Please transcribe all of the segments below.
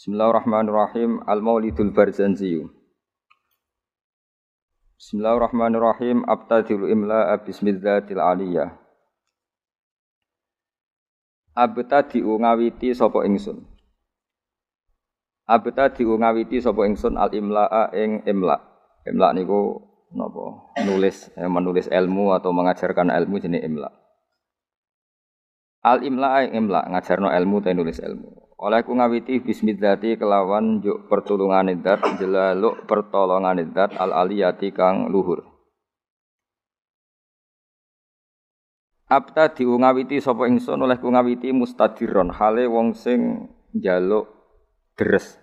Bismillahirrahmanirrahim. Al-Maulidul Barzanzi. Bismillahirrahmanirrahim. Abtadil imla'a bismillatil aliyah. Abtadi'u ngawiti sapa ingsun. Abtadi'u ngawiti sapa ingsun al-imla'a ing imla'. Imla' niku napa? Menulis ilmu atau mengajarkan ilmu jenis imla'. Al-imla'a ing imla' ngajarno ilmu ta nulis ilmu. Oleh ku ngawiti bismillati kelawan njuk pertulungane zat jelaluk pertolongane zat al-aliyati kang luhur. Abta diungawiti sapa ingsun oleh ku ngawiti mustadiron hale wong sing njaluk deres.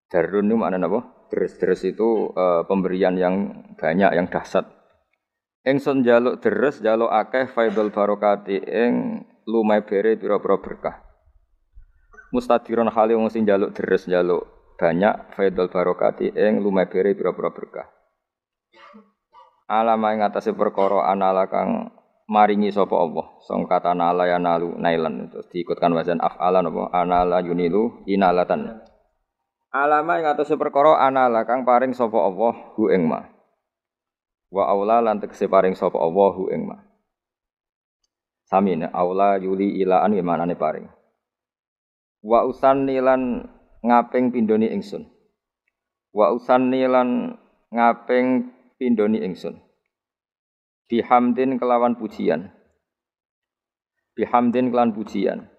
Darun itu maknane apa? Deres itu pemberian yang banyak yang dahsyat. Ingsun njaluk deres njaluk akeh faidul barokati ing lumai bere pira-pira berkah. Mustadiron hale wong sing njaluk deres njaluk banyak faidul barokati ing lumai bere pira-pira berkah. Alama ing atase perkara anala kang maringi sapa Allah. Song kata nala ya nalu nailan terus diikutkan wazan af'alan apa anala yunilu inalatan. Alama ing atase perkara anala kang paring sapa Allah hu ing ma. Wa aula lan tegese paring sapa Allah hu ing ma. Samine aula yuli ilaan gimana paring. Wa usanni lan ngaping pindhoni ingsun. Wa usanni lan ngaping pindhoni ingsun. Bihamdin kelawan pujian. Bihamdin kelawan pujian.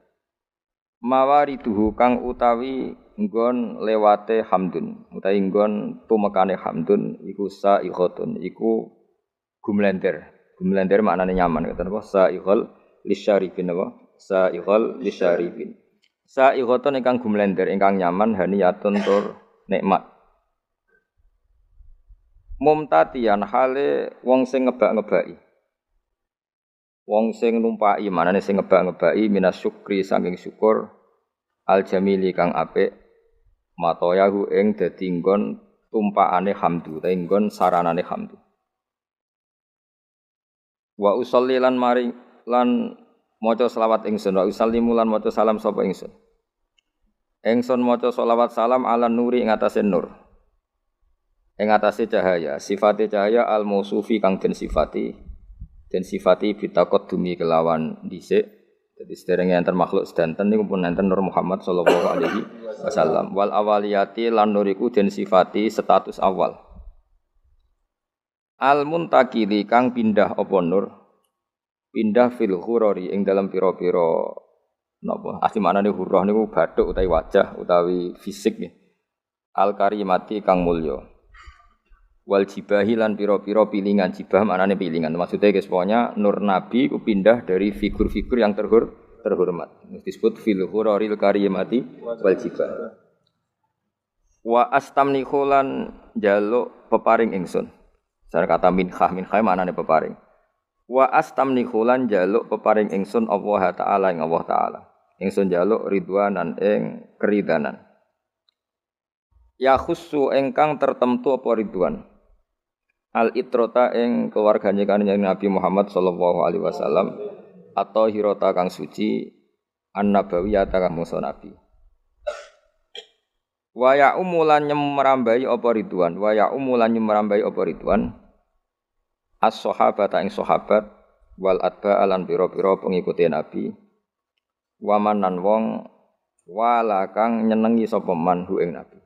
Mawariduhu kang utawi nggon lewate hamdun. Utawi nggon tumekane hamdun iku sa'iqatun iku gumlender. Gumlender maknane nyaman ngoten apa sa'iqal lisyarifin apa sa'iqal lisyarifin. Sa'iqatun ingkang gumlender ingkang nyaman haniyatun tur nikmat. Mumtatian hale wong sing ngebak-ngebaki. Wong sing numpaki manane sing ngebak-ngebaki minas syukri saking syukur al jamili kang apik matoyahu ing dadi nggon tumpakane hamdu ta nggon saranane hamdu. Wa usolli lan mari lan maca selawat ingsun wa usallimu lan maca salam sapa ingsun. Ingsun maca selawat salam ala nuri ing atase nur. Ing atase cahaya, sifate cahaya al-mausufi kang den sifati bitaqaddumi kelawan dhisik. Dadi sederenge enten makhluk sedanten niku pun enten Nur Muhammad sallallahu alaihi wasallam. Wal awaliyati lan nuriku den sifati status awal. Al-muntakili kang pindah apa nur? Pindah fil ghurari ing dalam pira-pira napa? Asli maknane hurrah niku bathuk utawi wajah utawi fisik nggih. Al-karimati kang mulya. Wal jibahi lan pira-pira pilingan jibah maknane pilingan. Maksudnya guys pokoknya nur nabi ku pindah dari figur-figur yang terhormat. Disebut fil ghuraril karimati wal jibah. Wa astamnihu lan njaluk peparing ingsun. Cara kata minkhah maknane peparing. Wa astamnihu lan njaluk peparing ingsun Allah taala ing Allah taala. Ingsun njaluk ridwanan ing keridanan. Ya khussu ingkang tertentu apa ridwan. Al-itrota ing keluargane kanjeng Nabi Muhammad sallallahu alaihi wasallam atau hirota kang suci an-nabawiyata kang musa nabi. Wa ya umulan nyemrambai apa ridwan, wa ya umulan nyemrambai apa ridwan. As-sahabata ing sahabat wal atba lan pira-pira pengikuti Nabi. Wa manan wong wala kang nyenengi sapa man hu ing Nabi.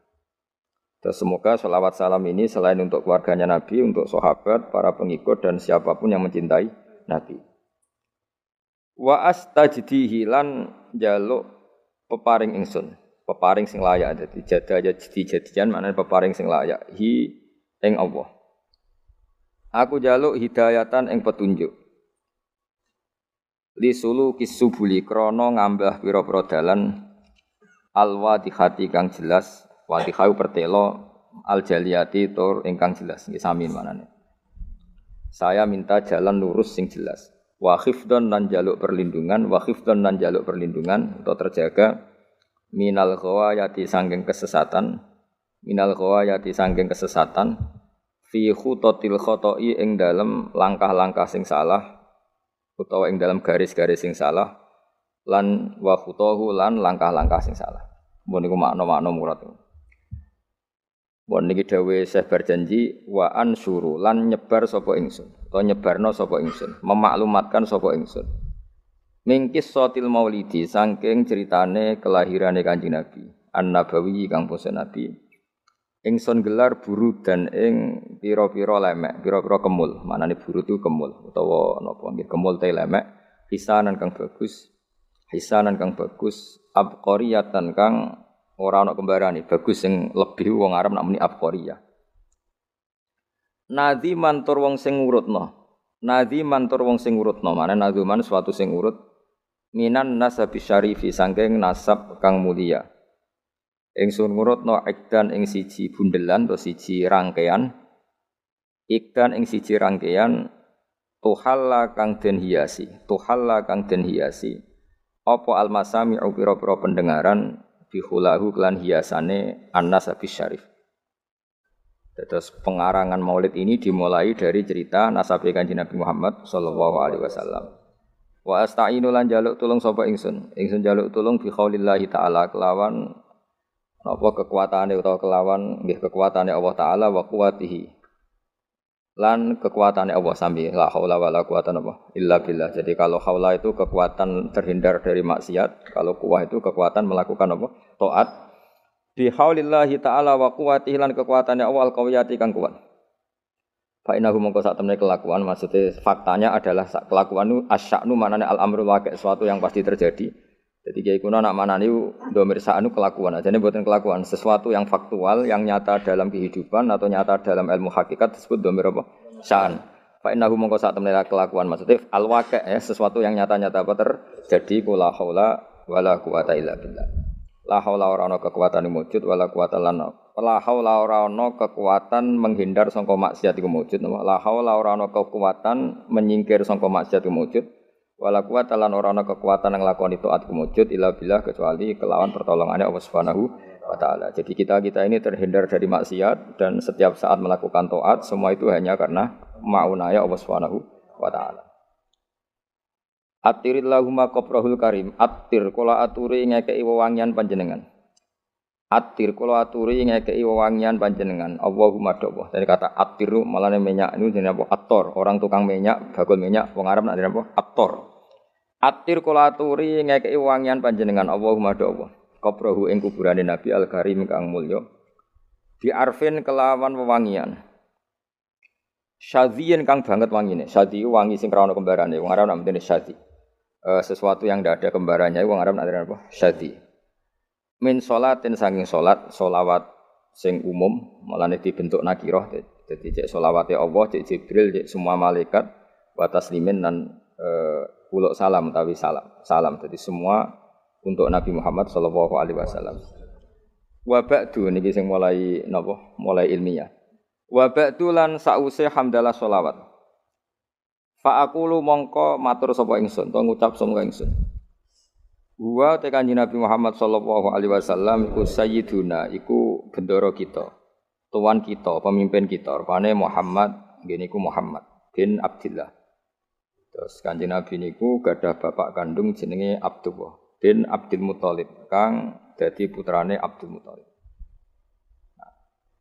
Dan semoga selawat salam ini selain untuk keluarganya Nabi, untuk sahabat, para pengikut dan siapapun yang mencintai Nabi. Wa astajdihi lan njaluk peparing ingsun, peparing sing layak dadi jadian maknane peparing sing layak hi ing Allah. Aku njaluk hidayatan ing petunjuk. Li sulukis subuli krana ngambah pira-pira dalan al-wadihati kang jelas. Wadihau pertelo al-jaliyati tur ingkang jelas nggih sami manane. Saya minta jalan lurus sing jelas. Wa khifdon lan jaluk perlindungan, atau terjaga minal ghawayati sangking kesesatan, fi khutatil khata'i ing dalem langkah-langkah sing salah utawa ing dalem garis-garis sing salah lan wa khutahu lan langkah-langkah sing salah. Mun niku makna-makna murad. Mun niki dawuhe Syekh berjanji wa ansuru lan nyebar sapa ingsun, utawa nyebarno sapa ingsun, memaklumatkan sapa ingsun. Mingkis sotil maulidi saking ceritane kelahirane Kanjeng Nabi, an-nabawi kang basa Nabi. Ingsun gelar buru dan ing pira-pira lemek, pira-pira kemul. Manane buru itu kemul utawa napa nggih kemul te lemek, hisanan kang bagus. Hisanan kang bagus, abqariyatan kang ora ana kembarane, bagus sing lebih wong Arab nak muni abqariyah. Nadhiman tur wong sing ngurutno. Nadhiman tur wong sing ngurutno, manane nadzuman suatu sing urut minan nasabi syarifi saking nasab kang mulia. Ingsun ngurutno ikdan ing siji bundelan atau siji rangkaian. Ikdan ing siji rangkaian tuhalla kang den hiasi, tuhalla kang den hiasi. Apa almasami'u pira-pira pendengaran bihulahu kelan hiasane an-nasabi syarif. Terus pengarangan Maulid ini dimulai dari cerita nasabe Kanjeng Nabi Muhammad sallallahu alaihi wasallam. Wa asta'inu lan jaluk tulung sapa ingsun. Ingsun jaluk tulung bi khaulillahi taala kelawan apa kekuatane utawa kelawan nggih kekuatane Allah taala wa quwatihi. Lan kekuatane Allah sambil la haula wala quwata illa billah. Jadi kalau haula itu kekuatan terhindar dari maksiat, kalau quwah itu kekuatan melakukan apa? Taat. Bi haulillahi taala wa quwatihi lan kekuatane Allah al-qawiyati kang kuat. Fa innahu mongko sak temene kelakuan maksudnya faktanya adalah kelakuan itu asya'nu manane al-amrul waqi' sesuatu yang pasti terjadi. Jadi kiai kuno nak manani domir sa'anu kelakuan aja ini buatan kelakuan sesuatu yang faktual yang nyata dalam kehidupan atau nyata dalam ilmu hakikat disebut domir apa? Sa'an. Fa innahu mongko sak temene kelakuan maksudnya al-waqi' ya sesuatu yang nyata-nyata apa terjadi la haula wala quwata illa billah. La haula ora ana kekuatan wujud wala quwata lan la haula ora ana kekuatan menghindar sangka maksiat iku wujud. La haula ora ana kekuatan menyingkir sangka maksiat iku wujud. Wala quwata lan ora ana kekuatan nglakoni taat kumujud illa billah kecuali kelawan pertolongannya Allah Subhanahu wa taala. Jadi kita ini terhindar dari maksiat dan setiap saat melakukan taat semua itu hanya karena maunaya Allah Subhanahu wa taala. Attirillahumma qabrahul karim, attir kula aturi ngekeki wewangian panjenengan. Attir kula aturi ngekeki wewangian panjenengan. Allahumma doa. Dari kata attiru malane minyak itu jenenge apa? Attor. Orang tukang minyak, bakul minyak wong Arab nak jenenge apa? Attor. Attir kula aturi ngekeki wewangian panjenengan. Allahumma doa. Qabrahu ing kuburane Nabi al-Karim kang mulya. Bi arfin kelawan wewangian. Syadhiyin kang banget wangine. Syadhi wangi sing ora ana kembarane. Wong Arab nak mendene syadhi. Sesuatu yang tidak ada kembarannya wong Arab nak jenenge apa? Syadhi. Min sholatin saking sholat, sholawat sing umum, malane dibentuk nakirah, jadi cek sholawate Allah, cek Jibril, cek semua malaikat, wa taslimin dan uluk salam, tawi salam, jadi semua untuk Nabi Muhammad sallallahu alaihi wasallam. Wa ba'du niki sing mulai napa? Mulai ilmiah. Wa ba'du lan sause hamdalah sholawat. Fa aqulu mongko matur sapa ingsun, to ngucap sapa ingsun. Wa te Kanjeng Nabi Muhammad sallallahu alaihi wasallam iku sayyiduna, iku bendoro kita, tuan kita, pemimpin kita. Rupane Muhammad, ngene iku Muhammad bin Abdullah. Terus Kanjeng Nabi niku gadah bapak kandung jenenge Abdullah bin Abdul Muthalib kang dadi putrane Abdul Muthalib.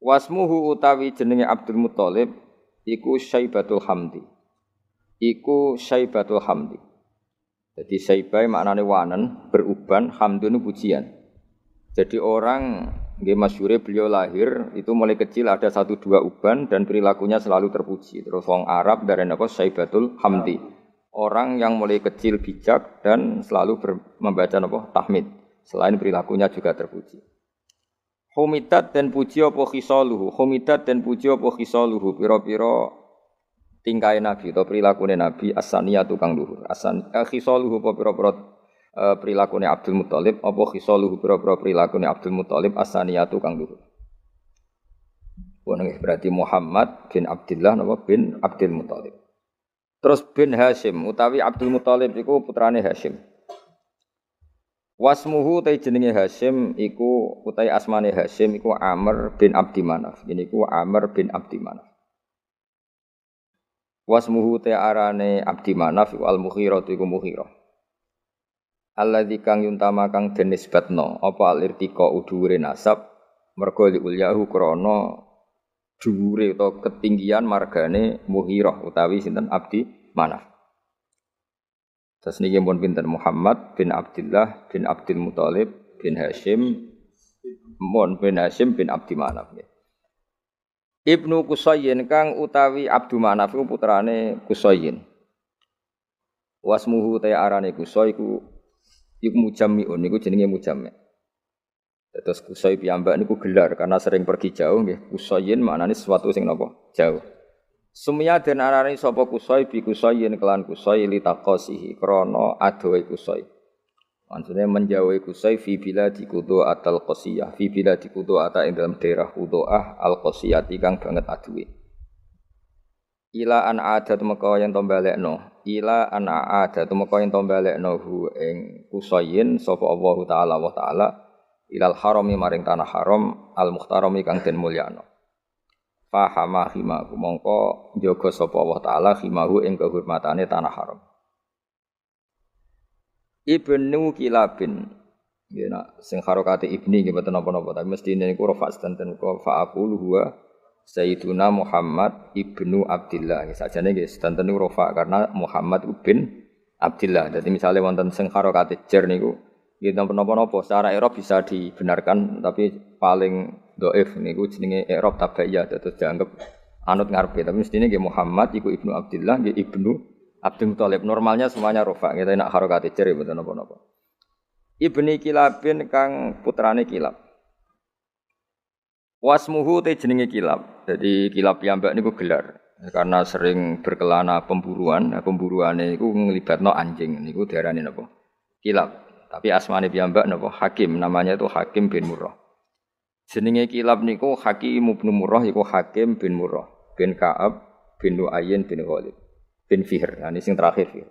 Wasmuhu utawi jenenge Abdul Muthalib iku Syaibatul Hamdi. Iku Syaibatul Hamdi. Jadi Syaibai maknane wanen, beruban, hamdun pujian. Jadi orang nggih masyhure beliau lahir itu mulai kecil ada 1-2 uban dan perilakunya selalu terpuji. Terus wong Arab dari apa Syaibatul Hamdi. Orang yang mulai kecil bijak dan selalu membaca apa tahmid. Selain perilakunya juga terpuji. Humidat dan puji apa khisaluhu. Humidat dan puji apa khisaluhu. Pira-pira tingkai Nabi atau perilaku Nabi as-saniyatu kang luhur. Khisaluhu apa pira-pira perilaku Abdul Muthalib apa khisaluhu pira-pira perilaku Abdul Muthalib as-saniyatu kang luhur. Wong berarti Muhammad bin Abdullah napa bin Abdul Muthalib. Terus bin Hashim utawi Abdul Muthalib iku putrane Hashim. Wasmuhu ta jenenge Hashim iku utawi asmane Hashim iku Amr bin Abdi Manaf. Ini iku Amr bin Abdi Manaf. Wasmuhu te arane Abdi Manaf iku al-Mughirah iku Mughirah. alladzi kang yuntama kang den nisbatno apa alirtiqa udhure nasab mergo li ulyahu krana dhuwure utawa ketinggian margane Mughirah utawi sinten Abdi Manaf. Terus niki pun pinten Muhammad bin Abdullah bin Abdul Muthalib bin Hashim bin Hashim bin Abdi Manaf. Ibnu Qusayyin kang utawi Abdu Manaf iku putrane Qusayyin. Wasmuhu ta arane Qusay iku mujammiun niku jenenge mujammi'. Terus Qusay piyambak niku gelar karena sering pergi jauh nggih. Qusayyin maknane sesuatu sing napa? Jauh. Sumya den arane sapa Qusay bi Qusayyin kelan Qusay li taqasihi krana adohe Qusay. Maksudnya menjauhi Qusay fi biladi Qudu'at al-Qasiyah, fi biladi Qudu'at ing dalam daerah Qudu'ah al-Qasiyah kang banget aduwe. Ila an adat meka yen to balekno, ila an adat meka yen to balekno hu ing Qusayyin sapa Allah taala ilal harami maring tanah haram al-muhtarami kang den mulyakno. Fahama himahu mongko njaga sapa Allah taala himahu ing kehormatane tanah haram. Ibnu Kilabin, ya nak sing harokate ibni nggih mboten napa-napa, tapi mesti niku rafa sedanten kok fa aqulu huwa Sayyiduna Muhammad ibnu Abdillah. Sajane nggih sedanten niku rafa karena Muhammad bin Abdillah. Dadi misale wonten sing harokate jar niku nggih napa-napa secara i'rab bisa dibenarkan, tapi paling dhaif niku jenenge i'rab tabaiyah terus dianggap anut ngarepe. Tapi mestine nggih Muhammad iku ibnu Abdillah nggih ibnu Abdul Muthalib. Normalnya semuanya rofa, kita nak harokati jari betul napa-napa. Ibni Kilabin kang putrane Kilab. Wasmuhu te jenenge Kilab. Jadi Kilab piyambak niku gelar karena sering berkelana pemburuan. Nah, pemburuane iku nglibatno anjing niku diarani napa? Kilab. Tapi asmane piyambak napa? Hakim. Namanya itu Hakim bin Murrah. Jenenge Kilab niku Hakim bin Murrah iku Hakim bin Murrah bin Ka'ab bin Lu'ayyin bin Ghalib bin Fihr, nah ini sing terakhir Fihr.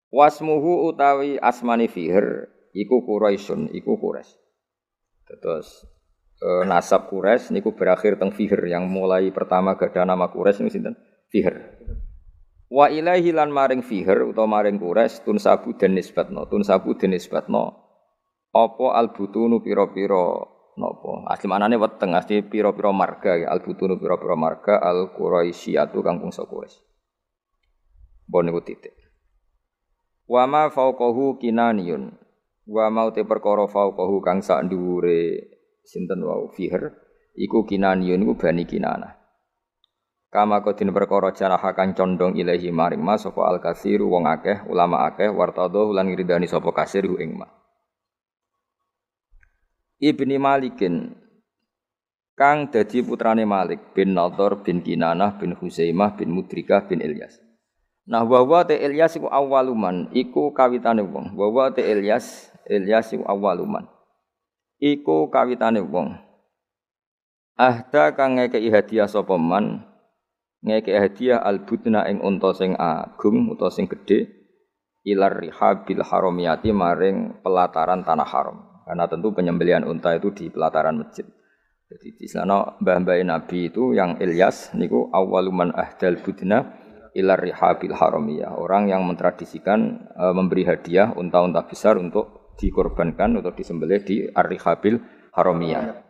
Wasmuhu utawi asmani Fihr, iku Quraisyun, iku Quraisy. Terus nasab Quraisy niku berakhir teng Fihr yang mulai pertama gadah nama Quraisy niku sinten? Fihr. Wa ilaihi lan maring Fihr utawa maring Quraisy tunsabu den nisbatno, apa albutunu pira-pira napa? Asli manane weteng, asli pira-pira marga ya, albutunu pira-pira marga al-Quraisyatu kang bangsa Quraisy. Bon niku titik. Wa ma fauqahu kinaniyun. Wa mau te perkara fauqahu kang sak dhuwure sinten wau Fihr iku kinaniyun iku bani Kinanah. Kama kodine perkara jaraha kang condong ilahi maring mas sapa al-katsiru wong akeh, ulama akeh wartadho lan ngridani sapa kasir ing ma. Ibni Malikin kang dadi putrane Malik bin Nadhr bin Kinanah bin Huzaimah bin Mudrikah bin Ilyas. Nah wa te Ilyas iku awaluman iku kawitane wong. Wa te Ilyas iku awaluman iku kawitane wong. Ahda kang ngekeki hadiah sapa man ngekeki hadiah albudna ing unta sing agung utawa sing gedhe ilar rihabil haramiyati maring pelataran tanah haram. Karena tentu penyembelihan unta itu di pelataran masjid. Jadi di sana mbah-mbah Nabi itu yang Ilyas niku awaluman ahdal budna ilar rihabil haramiyah, orang yang mentradisikan memberi hadiah unta-unta besar untuk dikorbankan atau disembelih di ar-rihabil haramiyah.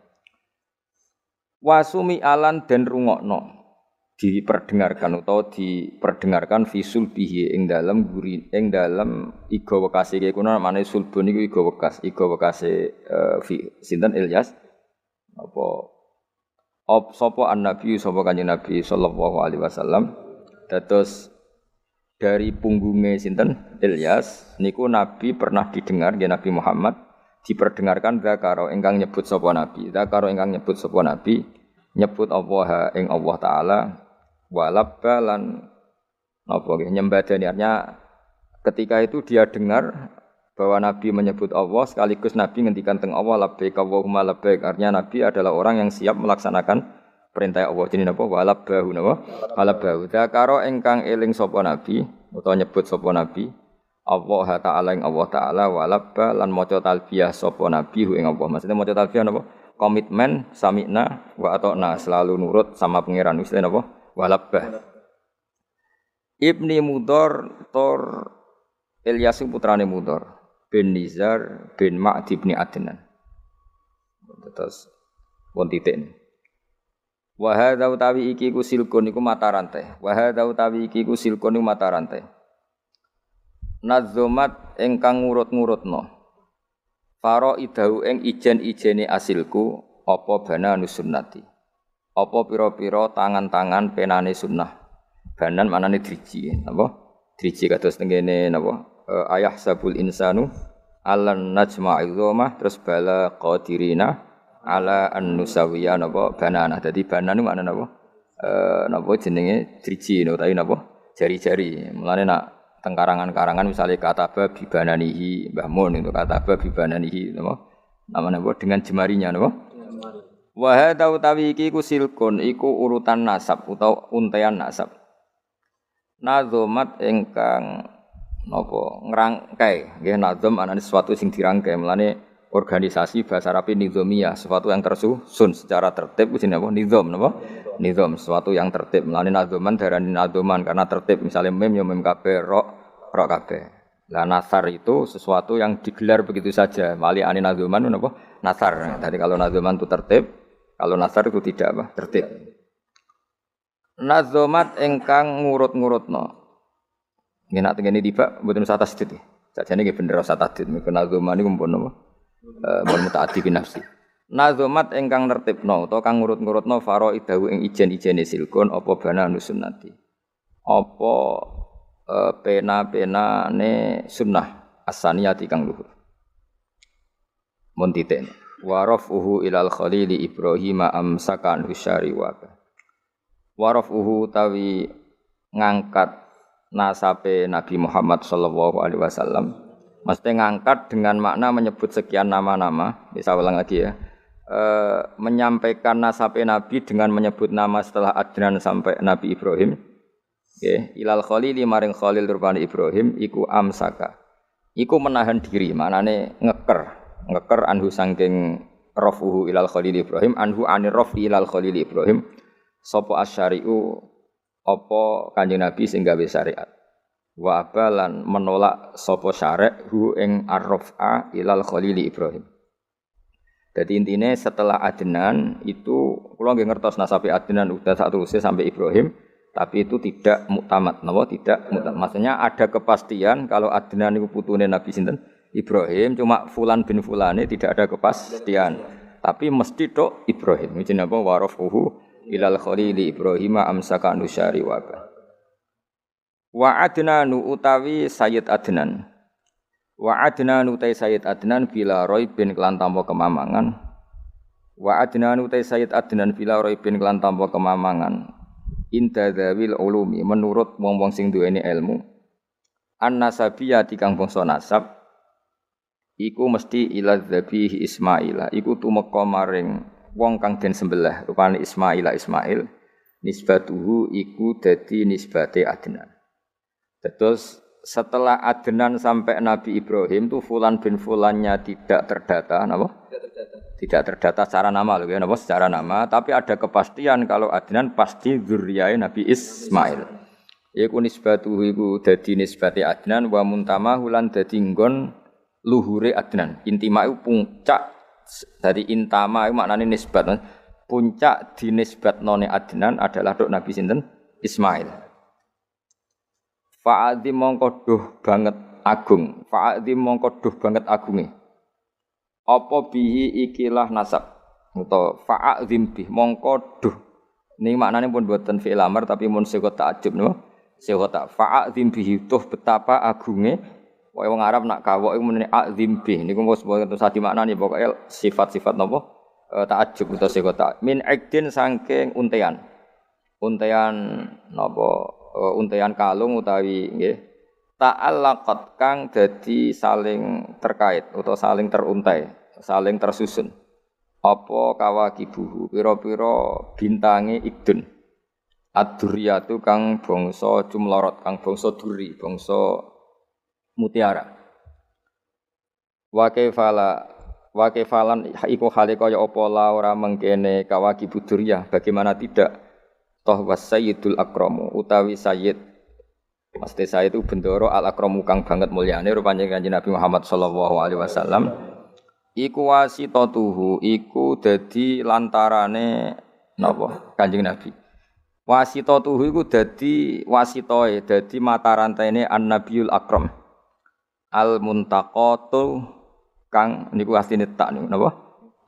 Wasumi alan dan rungokno diperdengarkan atau diperdengarkan visul bihi ing dalam iga wekase iki kuna manane sulbun iku iga wekase sinten Ilyas apa sapa an-nabi sapa kanjeng Nabi sallallahu alaihi wasallam. Dados dari punggungnya sinten Ilyas niku Nabi pernah didengar ya Nabi Muhammad diperdengarkan zakaro ingkang nyebut sapa Nabi nyebut Allah ing Allah taala walabbalan napa nggih nyembadani artinya ketika itu dia dengar bahwa Nabi menyebut Allah sekaligus Nabi ngendikan teng Allah labbaik Allahumma labbaik artinya Nabi adalah orang yang siap melaksanakan perintah Allah jenenge napa walabbahu napa walabbahu zakaro ingkang eling sapa nabi utawa nyebut sapa nabi Allah taala ing Allah taala walabba lan maca talbiyah sapa nabi ing Allah maksudnya maca talbiyah napa komitmen sami'na wa ata'na selalu nurut sama pangeran istilahnya napa walabba. Ibni Mudhar Tor Ilyas putrane Mudhar bin Nizar bin Ma'di bin Adnan. Terus won titik. Wa hadza utawi iki ku silkun iku mata rantai. Wa hadza utawi iki ku silkun iku mata rantai. Nazomat ingkang ngurut-ngurutno. Faro idau ing ijen-ijene asilku apa bana nusunnati. Apa pira-pira tangan-tangan penane sunnah. Banan manane driji, napa? Driji kados tengene napa? Ayah sabul insanu alan najma'il dhomah terus bala qadirina ala an-nusawiya napa banana. Dadi banan niku maknane napa? Napa jenenge driji utawi napa? Jari-jari. Mulane nak teng karangan-karangan misale kataba bi bananihi Mbah Mun itu kataba bi bananihi napa? Namane apa dengan jemarinya napa? Wa hadza utawi iki ku silkun iku urutan nasab utawa untean nasab. Nazomat ingkang napa ngrangkai nggih nazam anane sesuatu sing dirangkai melane organisasi bahasa Arab nizamiyah sesuatu yang tersusun secara tertib ku jenenge apa nizam napa nizam sesuatu yang tertib melane nazoman darani nazoman karena tertib misalnya mem ya mem kabeh ro kabeh lah nasar itu sesuatu yang digelar begitu saja mali ane nazoman napa nasar jadi kalau nazoman itu tertib kalau nasar itu tidak apa tertib nazomat ingkang ngurut-ngurutno nggih nak tengene tiba mboten usah tasdid. Sakjane nggih bener usah tasdid. Mengko nazoman niku mpun napa? Mun mutaaddi bin nafsi. Nazomat ingkang nertibno utawa kang ngurut-ngurutno faraidahu ing ijen-ijene silkun apa bana nusunnati. Apa pena-penane sunnah asaniyati kang luhur. Mun titik. Wa rafuhu ilal khalili Ibrahim amsakan husyari wa. Wa rafuhu tawi ngangkat nasabe Nabi Muhammad sallallahu alaihi wasallam mesti ngangkat dengan makna menyebut sekian nama-nama bisa ulang lagi ya menyampaikan nasabe Nabi dengan menyebut nama setelah Adnan sampai Nabi Ibrahim okay. Ilal khalili maring khalil rupane Ibrahim iku amsaka iku menahan diri maknane ngeker anhu saking rafuhu ilal khalil Ibrahim anhu anir rafi ilal khalil Ibrahim sapa asyari'u apa Kanjeng Nabi sing gawe syariat wa abalan menolak sapa syarek hu ing arrafa ilal khalili Ibrahim. Jadi intinya setelah Adnan itu kula nggih ngertos nasabe Adnan udah sak terusé sampai Ibrahim tapi itu tidak muktamad napa tidak muktamad. Maksudnya ada kepastian kalau Adnan niku putune Nabi sinten Ibrahim cuma fulan bin fulane tidak ada kepastian tapi mesti tok Ibrahim. Iki napa warafuhu ilal khalili Ibrahim amsaka nusyari wa Adnanu utawi Sayyid Adnan wa Adnanu utai Sayyid Adnan bila roibin kelan tanpa kemamangan wa Adnanu utai Sayyid Adnan bila roibin kelan tanpa kemamangan inda dzawil ulumi menurut wong-wong sing duweni ilmu an-nasabiyati kang bangsa nasab iku mesti ila dzabihi Ismail iku tumeka maring wong kang den sembelah rupane Ismail nisbatuhu iku dadi nisbate Adnan. Terus setelah Adnan sampai Nabi Ibrahim tu fulan bin fulannya tidak terdata napa? Tidak terdata secara nama lho ya napa secara nama tapi ada kepastian kalau Adnan pasti zuriyae Nabi Ismail. Iku nisbatuhu iku dadi nisbate Adnan wa muntamahu lan dadi nggon luhure Adnan. Intima iku puncak dari intama itu maknanya nisbat puncak dinisbatnone Adnan adalah dok Nabi sinten Ismail fa'adzim mongko duh banget agung fa'adzim mongko duh banget agunge apa bihi ikilah nasab utawa fa'adzim bih mongko duh ini maknanya pun buatan fi'il amr tapi mun sego ta'ajub no sego ta fa'adzim bihi tuh betapa agunge wae wong Arab nak kawok iku menene azim bih niku mos boten sadi maknane pokoke sifat-sifat napa ta'ajjub utawa sifat min ikdin saking untean napa untean kalung utawi nggih ta'allaqat kang dadi saling terkait utawa saling teruntai saling tersusun apa kawakibuhu pira-pira bintange ikdun ad-durriyatu kang bangsa jumlorot kang bangsa duri bangsa mutiara wa kaifalan iku hale kaya apa la ora mengkene kawaki buduriyah bagaimana tidak toh wasayyidul akramu utawi sayyid Pasti saya itu bendoro al akramu kang banget mulyane rupane Kanjeng Nabi Muhammad sallallahu alaihi wasallam. Iku wasitatuhu iku dadi lantarane napa Kanjeng Nabi. Wasitatuhu iku dadi wasitoe, dadi mata rantaine an-nabiyul akram. Al muntaqatu kang niku asline tak niku napa?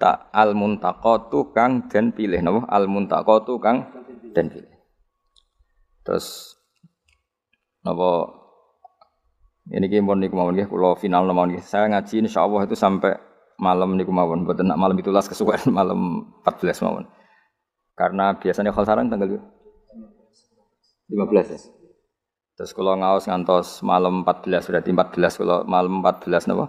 Tak al muntaqatu kang den pilih napa? Al muntaqatu kang den pilih. Terus napa ini ki mon niku mawon nggih kula final mawon nggih. Saya ngaji insyaallah itu sampai malam niku mawon, mboten nak malam 17 kesuwen malam 14 mawon. Karena biasanya khol sarang tanggal 15 ya. Terus kula ngaos ngantos malam 14 berarti 14 kula malam 14 napa?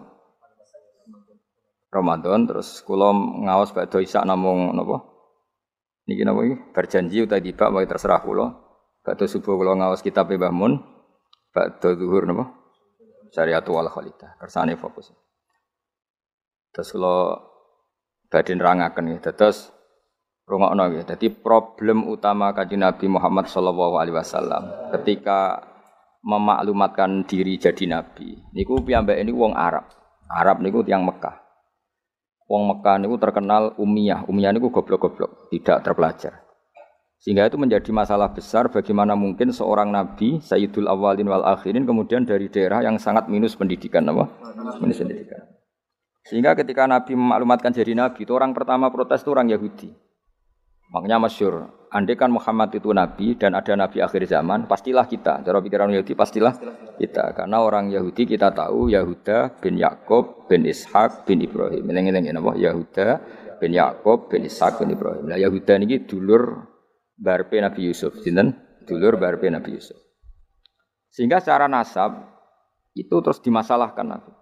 Ramadan terus kula ngaos badhe isak namung napa? Niki napa iki? Berjanji utawa tiba wae terserah kula. Badhe subuh kula ngaos kitab Mbah Mun. Badhe zuhur napa? Syariatu wal khalidah. Kersane fokus. Terus kula badhe nerangaken nggih. Terus rungokno nggih. Dadi problem utama Kanjeng Nabi Muhammad sallallahu alaihi wasallam ketika memaklumatkan diri jadi nabi. Niku piyambake niku wong Arab. Arab niku tiyang Mekah. Wong Mekah niku terkenal ummiyah. Ummiyah niku goblok-goblok, tidak terpelajar. Sehingga itu menjadi masalah besar bagaimana mungkin seorang nabi Sayyidul Awwalin wal Akhirin kemudian dari daerah yang sangat minus pendidikan apa? Minus pendidikan. Sehingga ketika Nabi memaklumatkan jadi nabi, itu orang pertama protes itu orang Yahudi. Makanya masyhur, andai kan Muhammad itu nabi dan ada nabi akhir zaman, pastilah kita. Cara pikiran Yahudi pastilah kita. Karena orang Yahudi kita tahu Yahuda bin Yakub bin Ishak bin Ibrahim. Eling-eling napa? Yahuda bin Yakub bin Ishak bin Ibrahim. Lah Yahuda niki dulur barpe Nabi Yusuf, sinten? Dulur barpe Nabi Yusuf. Sehingga secara nasab itu terus dimasalahkan Nabi.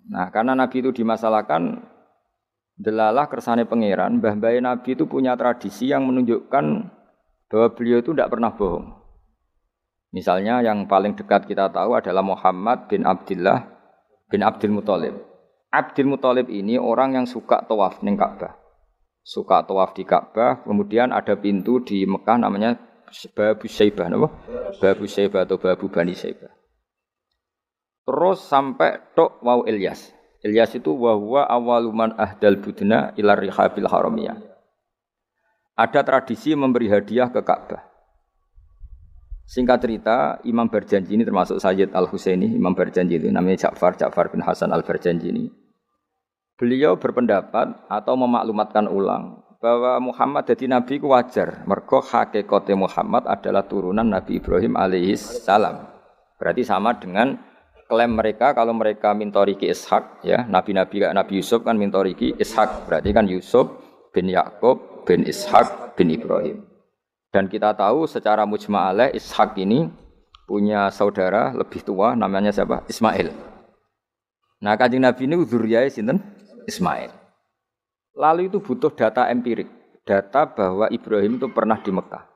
Nah, karena Nabi itu dimasalahkan, delalah kersane pangeran, mbah-mbahe Nabi itu punya tradisi yang menunjukkan bahwa beliau itu tidak pernah bohong. Misalnya yang paling dekat kita tahu adalah Muhammad bin Abdullah bin Abdul Muthalib. Abdul Muthalib ini orang yang suka tawaf ning Ka'bah. Suka tawaf di Ka'bah, kemudian ada pintu di Mekah namanya Babu Syaibah, napa? Babu Syaibah atau Babu Bani Syaibah. Terus sampai tok wau Ilyas. Ilyas itu wahwa awaluman ahdal budna ila rihabil haramiyah. Ada tradisi memberi hadiah ke Ka'bah. Singkat cerita, Imam Barjanji ini termasuk Sayyid Al-Husaini, Imam Barjanji itu namanya Ja'far bin Hasan Al-Barjanji ini. Beliau berpendapat atau memaklumatkan ulang bahwa Muhammad jadi nabi ku wajar. Mergo hakikate Muhammad adalah turunan Nabi Ibrahim alaihis salam. Berarti sama dengan klaim mereka kalau mereka mintoriki Ishak, ya nabi-nabi kayak Nabi Yusuf kan mintoriki Ishak, berarti kan Yusuf bin Yakub bin Ishak bin Ibrahim. Dan kita tahu secara mujma'alah Ishak ini punya saudara lebih tua namanya siapa? Ismail. Nah Kanjeng Nabi ini dzurriyyah sinten? Ismail. Lalu itu butuh data empirik, data bahwa Ibrahim itu pernah di Mekah.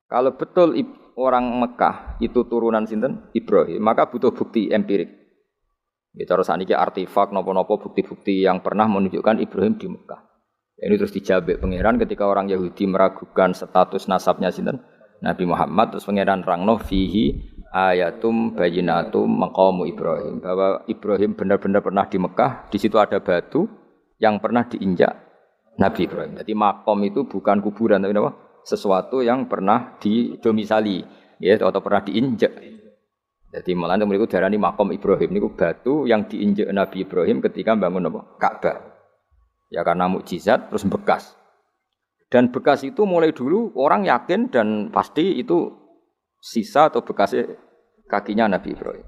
Kalau betul orang Mekah itu turunan sinten Ibrahim, maka butuh bukti empirik. Kita harus saniki artefak nopo-nopo bukti-bukti yang pernah menunjukkan Ibrahim di Mekah. Ini terus dijabek pangeran ketika orang Yahudi meragukan status nasabnya sinten Nabi Muhammad, terus pangeran rangno fihi ayatum bayyinatum maqamu Ibrahim, bahwa Ibrahim benar-benar pernah di Mekah. Di situ ada batu yang pernah diinjak Nabi Ibrahim. Jadi makom itu bukan kuburan tapi apa? Sesuatu yang pernah didomisali, ya, atau pernah diinjak. Jadi malah mereka darani makom Ibrahim niku batu yang diinjak Nabi Ibrahim ketika bangun apa? Ka'bah. Ya karena mukjizat terus bekas. Dan bekas itu mulai dulu orang yakin dan pasti itu sisa atau bekas kakinya Nabi Ibrahim.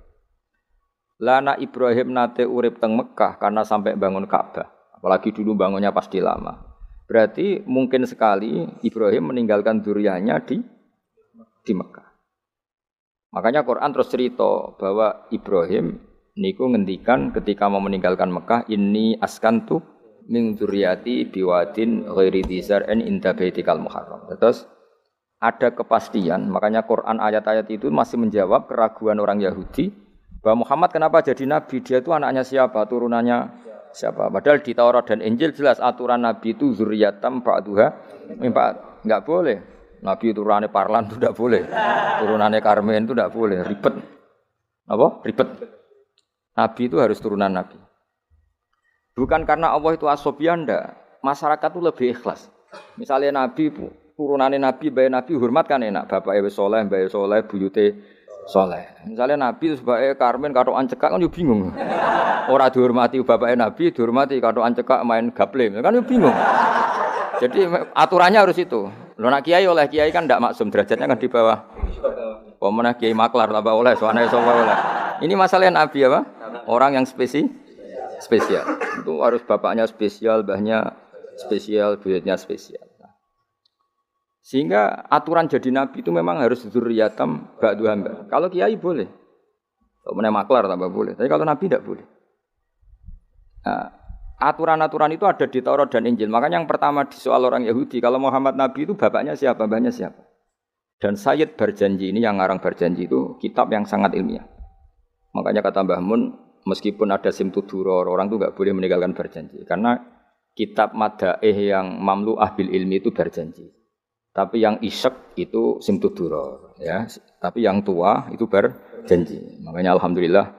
Lana Ibrahim nate urip teng Mekah karena sampai bangun Ka'bah. Apalagi dulu bangunnya pasti lama. Berarti mungkin sekali Ibrahim meninggalkan dzurriyyahnya di Mekah. Makanya Quran terus cerita bahwa Ibrahim niku ngendikan ketika mau meninggalkan Mekah, inni askantu min dzurriyyati biwadin ghairi dzar'in inda baitikal muharram. Terus ada kepastian, makanya Quran ayat-ayat itu masih menjawab keraguan orang Yahudi bahwa Muhammad kenapa jadi nabi, dia itu anaknya siapa, turunannya siapa. Padahal di Taurat dan Injil jelas aturan nabi itu dzurriyyatam ba'duha min ba'd. Enggak boleh Nabi turunannya Parlan itu tidak boleh. Turunannya Karmen itu tidak boleh. Ribet. Apa? Ribet. Nabi itu harus turunan Nabi. Bukan karena Allah itu asobian, enggak. Masyarakat itu lebih ikhlas. Misalnya Nabi, turunannya Nabi, bayi Nabi hormat kan enak. Bapak Ewe Soleh, bayi Soleh, buyute Soleh. Misalnya Nabi sebagai Karmen katokan cekak kan yo bingung. Ora dihormati bapaknya Nabi, dihormati katokan cekak main gaple. Kan yo bingung. Jadi aturannya harus itu. Lo nak kiai oleh kiai kan tidak maksum, derajatnya kan di bawah. Pemenang kiai maklar tambah oleh, soalnya soal oleh. Ini masalah Nabi apa? Orang yang spesial. Itu harus bapaknya spesial, mbahnya spesial, buyutnya spesial. Sehingga aturan jadi Nabi itu memang harus dzurriyatam ba'du hamba. Kalau kiai boleh. Kalau menemani maklar tambah boleh. Tapi kalau Nabi tidak boleh. Nah, aturan-aturan itu ada di Taurat dan Injil. Makanya yang pertama di soal orang Yahudi, kalau Muhammad Nabi itu bapaknya siapa, mbahnya siapa. Dan Sayyid Barjanji ini yang ngarang Barjanji itu kitab yang sangat ilmiah. Makanya kata Mbah Mun, meskipun ada simtuduror, orang itu nggak boleh meninggalkan Barjanji. Karena kitab Madaih yang mamlu'ah bil ilmi itu Barjanji. Tapi yang isyek itu simtuduror. Ya. Tapi yang tua itu Barjanji. Makanya Alhamdulillah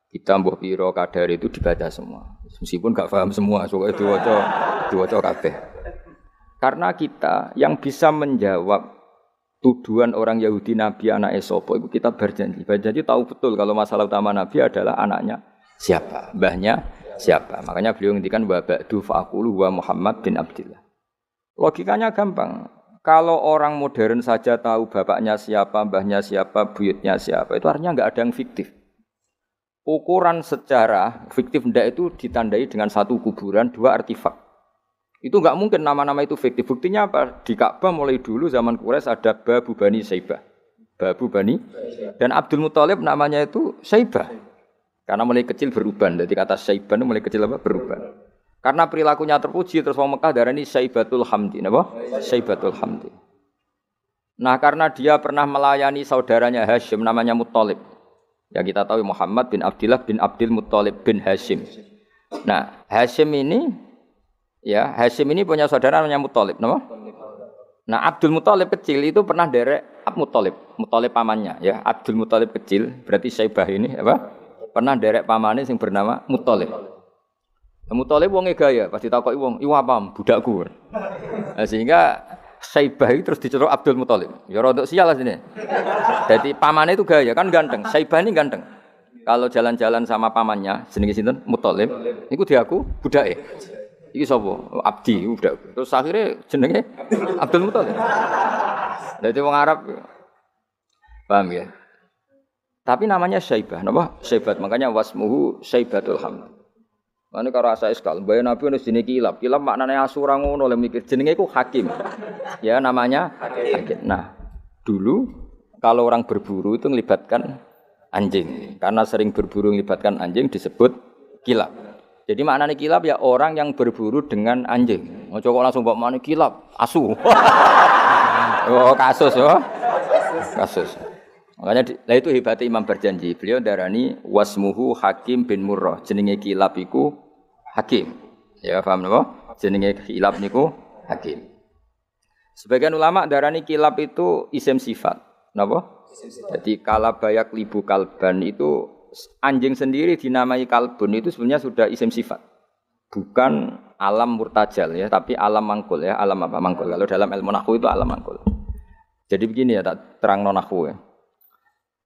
kita mbuh piro kadar itu dibaca semua. Meskipun gak paham semua, soalnya diwaca kabeh. Karena kita yang bisa menjawab tuduhan orang Yahudi Nabi anak sapa itu kita Barjanji. Barjanji tahu betul kalau masalah utama Nabi adalah anaknya siapa, mbahnya siapa. Makanya beliau ngendikan wa ba'du faqulu wa Muhammad bin Abdillah. Logikanya gampang. Kalau orang modern saja tahu bapaknya siapa, mbahnya siapa, buyutnya siapa, itu artinya enggak ada yang fiktif. Ukuran sejarah fiktif ndak itu ditandai dengan satu kuburan, dua artefak. Itu enggak mungkin nama-nama itu fiktif. Buktinya apa? Di Ka'bah mulai dulu zaman Quraisy ada Babu Bani Saibah. Babu Bani dan Abdul Muthalib namanya itu Saibah. Karena mulai kecil beruban. Jadi kata Saibah itu mulai kecil apa? Beruban. Karena perilakunya terpuji terus orang Mekah darani Saibatul Hamdi, napa? Saibatul Hamdi. Nah, karena dia pernah melayani saudaranya Hashim namanya Muthalib. Ya kita tahu Muhammad bin Abdillah bin Abdul Muthalib bin Hashim. Nah, Hashim ini punya saudara namanya Muthalib, napa? Nah, Abdul Muthalib kecil itu pernah derek Muthalib pamannya ya. Abdul Muthalib kecil, berarti Saibah ini apa? Pernah derek pamannya yang bernama Muthalib. Muthalib wonge gaya, pas ditakoki wong, "Iku apa, budakku?" Nah, sehingga Saibah itu terus diceluk Abdul Muthalib. Ya rodok sial lah sini. Jadi pamannya itu gaya, kan ganteng. Saibah ini ganteng. Kalau jalan-jalan sama pamannya, jenenge sinten? Muthalib. Niku diaku budake. Iki sapa? Abdi, budak. Terus akhirnya jenenge Abdul Muthalib. Dadi wong Arab. Paham ya? Tapi namanya Saibah, napa? Saibat. Makanya wasmuhu Saibatul Hamd. Mane karo asa iskal, mbaya Nabi ono jenenge Kilab. Kilab maknane asura ngono le mikir jenenge iku Hakim. Ya namanya Hakim. Nah, dulu kalau orang berburu itu melibatkan anjing. Karena sering berburu melibatkan anjing disebut Kilab. Jadi maknane Kilab ya orang yang berburu dengan anjing. Ojo kok langsung mbok maknane Kilab, asu. Oh, kasus yo. Kasus. Makanya itu hebatnya Imam Barjanji. Beliau darani wasmuhu Hakim bin Murrah. Jenenge Kilab iku Hakim. Ya paham napa? Jenenge Kilab niku Hakim. Sebagian ulama darani Kilab itu isim sifat. Napa? Jadi kalabayak libu kalban itu anjing sendiri dinamai kalbun itu sebenarnya sudah isim sifat. Bukan alam murtajal ya, tapi alam mangkul ya. Alam apa mangkul? Kalau dalam ilmu nahwu itu alam mangkul. Jadi begini ya, tak terangno nahwu ya.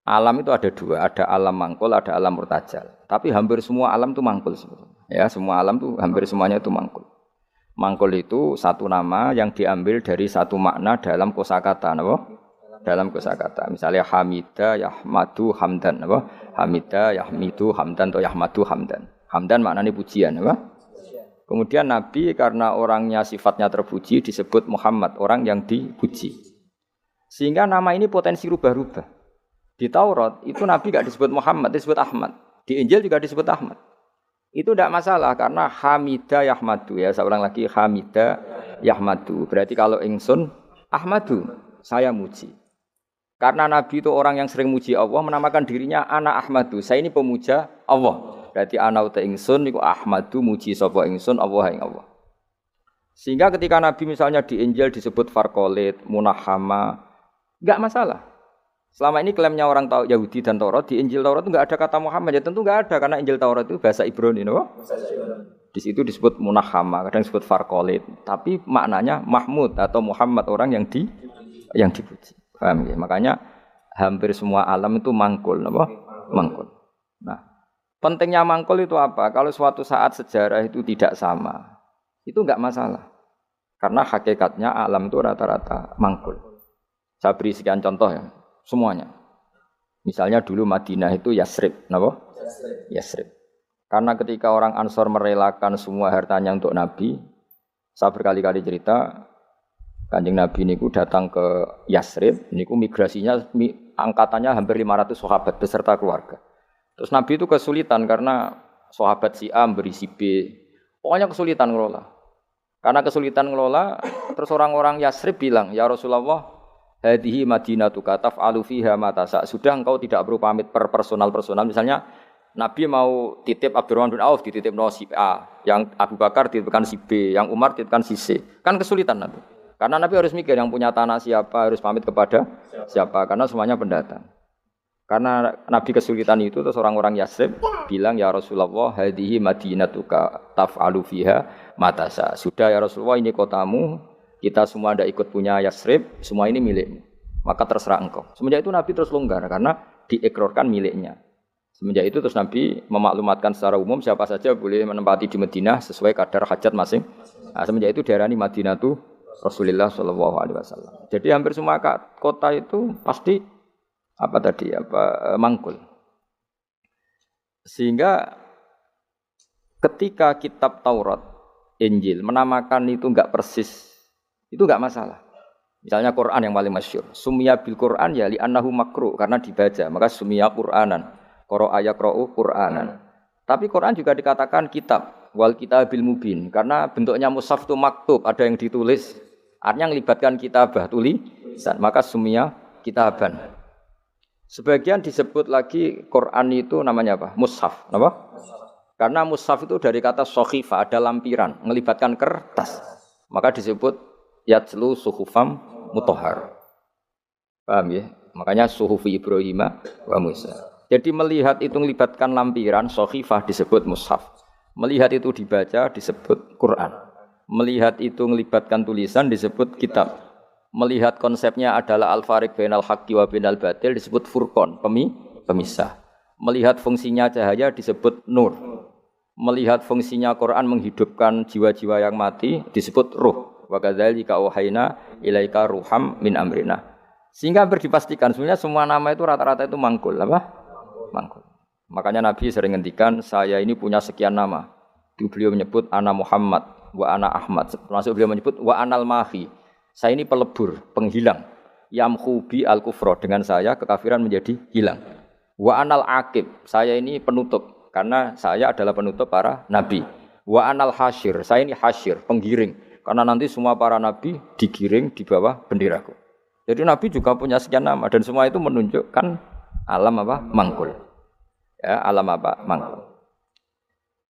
Alam itu ada dua, ada alam mangkul, ada alam murtajal. Tapi hampir semua alam itu mangkul sebetulnya. Ya, semua alam itu hampir semuanya itu mangkul. Mangkul itu satu nama yang diambil dari satu makna dalam kosakata, napa? Dalam kosakata. Misalnya Hamida, Yahmadu, Hamdan, napa? Hamida, Yahmidu, Hamdan atau Yahmadu, Hamdan. Hamdan maknanya pujian, napa? Kemudian Nabi karena orangnya sifatnya terpuji disebut Muhammad, orang yang dipuji. Sehingga nama ini potensi rubah-rubah. Di Taurat itu Nabi tidak disebut Muhammad, disebut Ahmad. Di Injil juga disebut Ahmad. Itu tidak masalah karena Hamida Yahmadu ya. Seorang lagi Hamida Yahmadu. Berarti kalau ingsun Ahmadu, saya muji. Karena Nabi itu orang yang sering muji Allah, menamakan dirinya Ana Ahmadu. Saya ini pemuja Allah. Berarti ana uta ingsun niku Ahmadu muji sapa ingsun Allah ing Allah. Sehingga ketika Nabi misalnya di Injil disebut farqolit, munahama, enggak masalah. Selama ini klaimnya orang tahu Yahudi dan Taurat, di Injil Taurat itu enggak ada kata Muhammad. Ya tentu enggak ada karena Injil Taurat itu bahasa Ibrani, no? Di situ disebut munahama, kadang disebut farqolit, tapi maknanya Mahmud atau Muhammad, orang yang dipuji. Paham ya? Makanya hampir semua alam itu mangkul, no? Mangkul. Nah, pentingnya mangkul itu apa? Kalau suatu saat sejarah itu tidak sama, itu enggak masalah. Karena hakikatnya alam itu rata-rata mangkul. Saya beri sekian contoh ya, semuanya. Misalnya dulu Madinah itu Yasrib, napa? Yasrib. Karena ketika orang Ansor merelakan semua hartanya untuk Nabi, saya berkali-kali cerita, Kanjeng Nabi niku datang ke Yasrib, niku migrasinya angkatannya hampir 500 sahabat beserta keluarga. Terus Nabi itu kesulitan karena sahabat si A beri si B, pokoknya kesulitan ngelola. Karena kesulitan ngelola, terus orang-orang Yasrib bilang, "Ya Rasulullah, hadhihi madinatuka taf'alu fiha ma tasha." Sudah engkau tidak perlu pamit per personal. Misalnya Nabi mau titip Abdurrahman bin Auf dititip si A, yang Abu Bakar dititipkan si B, yang Umar dititipkan si C. Kan kesulitan Nabi. Karena Nabi harus mikir yang punya tanah siapa, harus pamit kepada siapa, karena semuanya pendatang. Karena Nabi kesulitan itu, terus orang-orang Yasrib bilang, "Ya Rasulullah, hadhihi madinatuka taf'alu fiha ma tasha." Sudah ya Rasulullah, ini kotamu, kita semua ada ikut punya Yasrib, semua ini milikmu. Maka terserah engkau. Semenjak itu Nabi terus longgar karena diekrorkan miliknya. Semenjak itu terus Nabi memaklumatkan secara umum siapa saja boleh menempati di Madinah sesuai kadar hajat masing. Nah, semenjak itu diarani Madinatu Rasulullah sallallahu alaihi wasallam. Jadi hampir semua kota itu pasti mangkul. Sehingga ketika kitab Taurat, Injil menamakan itu enggak persis, itu enggak masalah. Misalnya Quran yang paling masyhur, sumia bil Quran ya li annahu makru, karena dibaca, maka sumia Quranan. Qara'a yaqra'u Qur'anan. Tapi Quran juga dikatakan kitab, wal kitabil mubin, karena bentuknya mushaf itu maktub, ada yang ditulis. Artinya melibatkan kitabah, tulisan, maka sumia kitaban. Sebagian disebut lagi Quran itu namanya apa? Mushaf, apa? Karena mushaf itu dari kata sohifah, ada lampiran, melibatkan kertas. Maka disebut yatslu suhufam mutahhar. Paham ya? Makanya suhufi Ibrahim wa Musa. Jadi melihat itu melibatkan lampiran, sohifah disebut mushaf. Melihat itu dibaca disebut Quran. Melihat itu melibatkan tulisan disebut kitab. Melihat konsepnya adalah al-fariq bainal haqqi wa bainal batil disebut furqan, pemisah. Melihat fungsinya cahaya disebut nur. Melihat fungsinya Quran menghidupkan jiwa-jiwa yang mati disebut ruh. Wa kadzalika auhayna ilaika ruham min amrina. Sehingga berdipastikan sebenarnya semua nama itu rata-rata itu mangkul, apa? Mangkul. Makanya Nabi sering ngendikan, saya ini punya sekian nama. Beliau menyebut ana Muhammad wa ana Ahmad. Termasuk beliau menyebut wa anal mahi. Saya ini pelebur, penghilang. Yamhu bi al-kufra, dengan saya kekafiran menjadi hilang. Wa anal aqib, saya ini penutup karena saya adalah penutup para nabi. Wa anal hasyir, saya ini hasyir, penggiring, karena nanti semua para nabi digiring di bawah benderaku. Jadi nabi juga punya sekian nama dan semua itu menunjukkan alam apa? Mangkul. Ya, alam apa? Mangkul.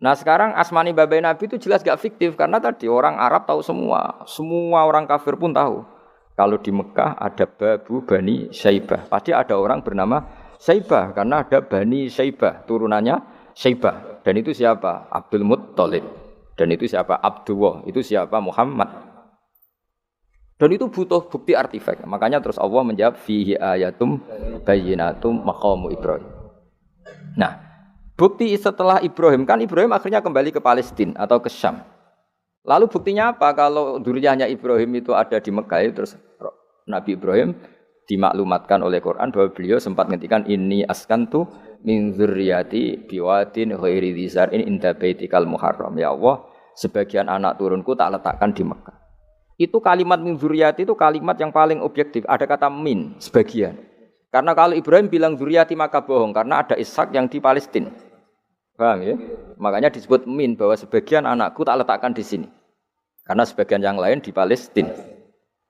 Nah sekarang asmani babai Nabi itu jelas gak fiktif karena tadi orang Arab tahu semua orang kafir pun tahu. Kalau di Mekah ada Babu Bani Syaibah, pasti ada orang bernama Syaibah karena ada Bani Syaibah, turunannya Syaibah. Dan itu siapa? Abdul Muttalib. Dan itu siapa? Abdullah. Itu siapa? Muhammad. Dan itu butuh bukti artefak. Makanya terus Allah menjawab fihi ayatum bayyinatum maqamu Ibrahim. Nah, bukti setelah Ibrahim, kan Ibrahim akhirnya kembali ke Palestina atau ke Syam. Lalu buktinya apa? Kalau dzurriyyahnya Ibrahim itu ada di Mekah, terus Nabi Ibrahim dimaklumatkan oleh Quran bahwa beliau sempat ngendikan inni askantu min dzurriyyati biwadin ghairi dzar'in inda baitikal muharram. Ya Allah, sebagian anak turunku tak letakkan di Mekah. Itu kalimat min dzurriyyati itu kalimat yang paling objektif. Ada kata min, sebagian. Karena kalau Ibrahim bilang dzurriyyati maka bohong karena ada Ishak yang di Palestina. Paham ya? Makanya disebut min, bahwa sebagian anakku tak letakkan di sini. Karena sebagian yang lain di Palestina.